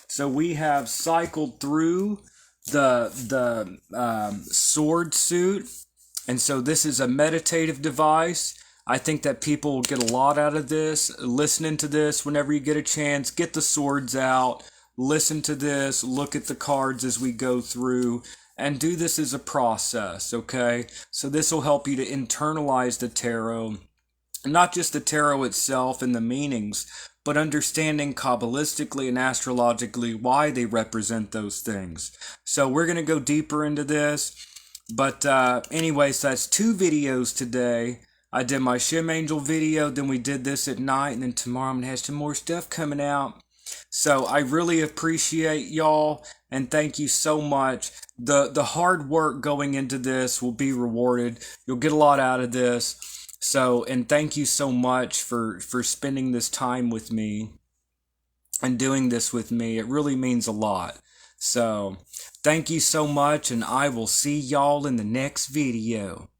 So we have cycled through the sword suit, and so this is a meditative device. I think that people will get a lot out of this. Listening to this whenever you get a chance, get the swords out, listen to this, look at the cards as we go through, and do this as a process, okay? So this will help you to internalize the tarot, not just the tarot itself and the meanings, but understanding Kabbalistically and astrologically why they represent those things. So we're going to go deeper into this, but anyways, that's 2 videos today. I did my Shim Angel video, then we did this at night, and then tomorrow I'm going to have some more stuff coming out. So I really appreciate y'all, and thank you so much. The hard work going into this will be rewarded. You'll get a lot out of this. So, and thank you so much for spending this time with me and doing this with me. It really means a lot. So, thank you so much, and I will see y'all in the next video.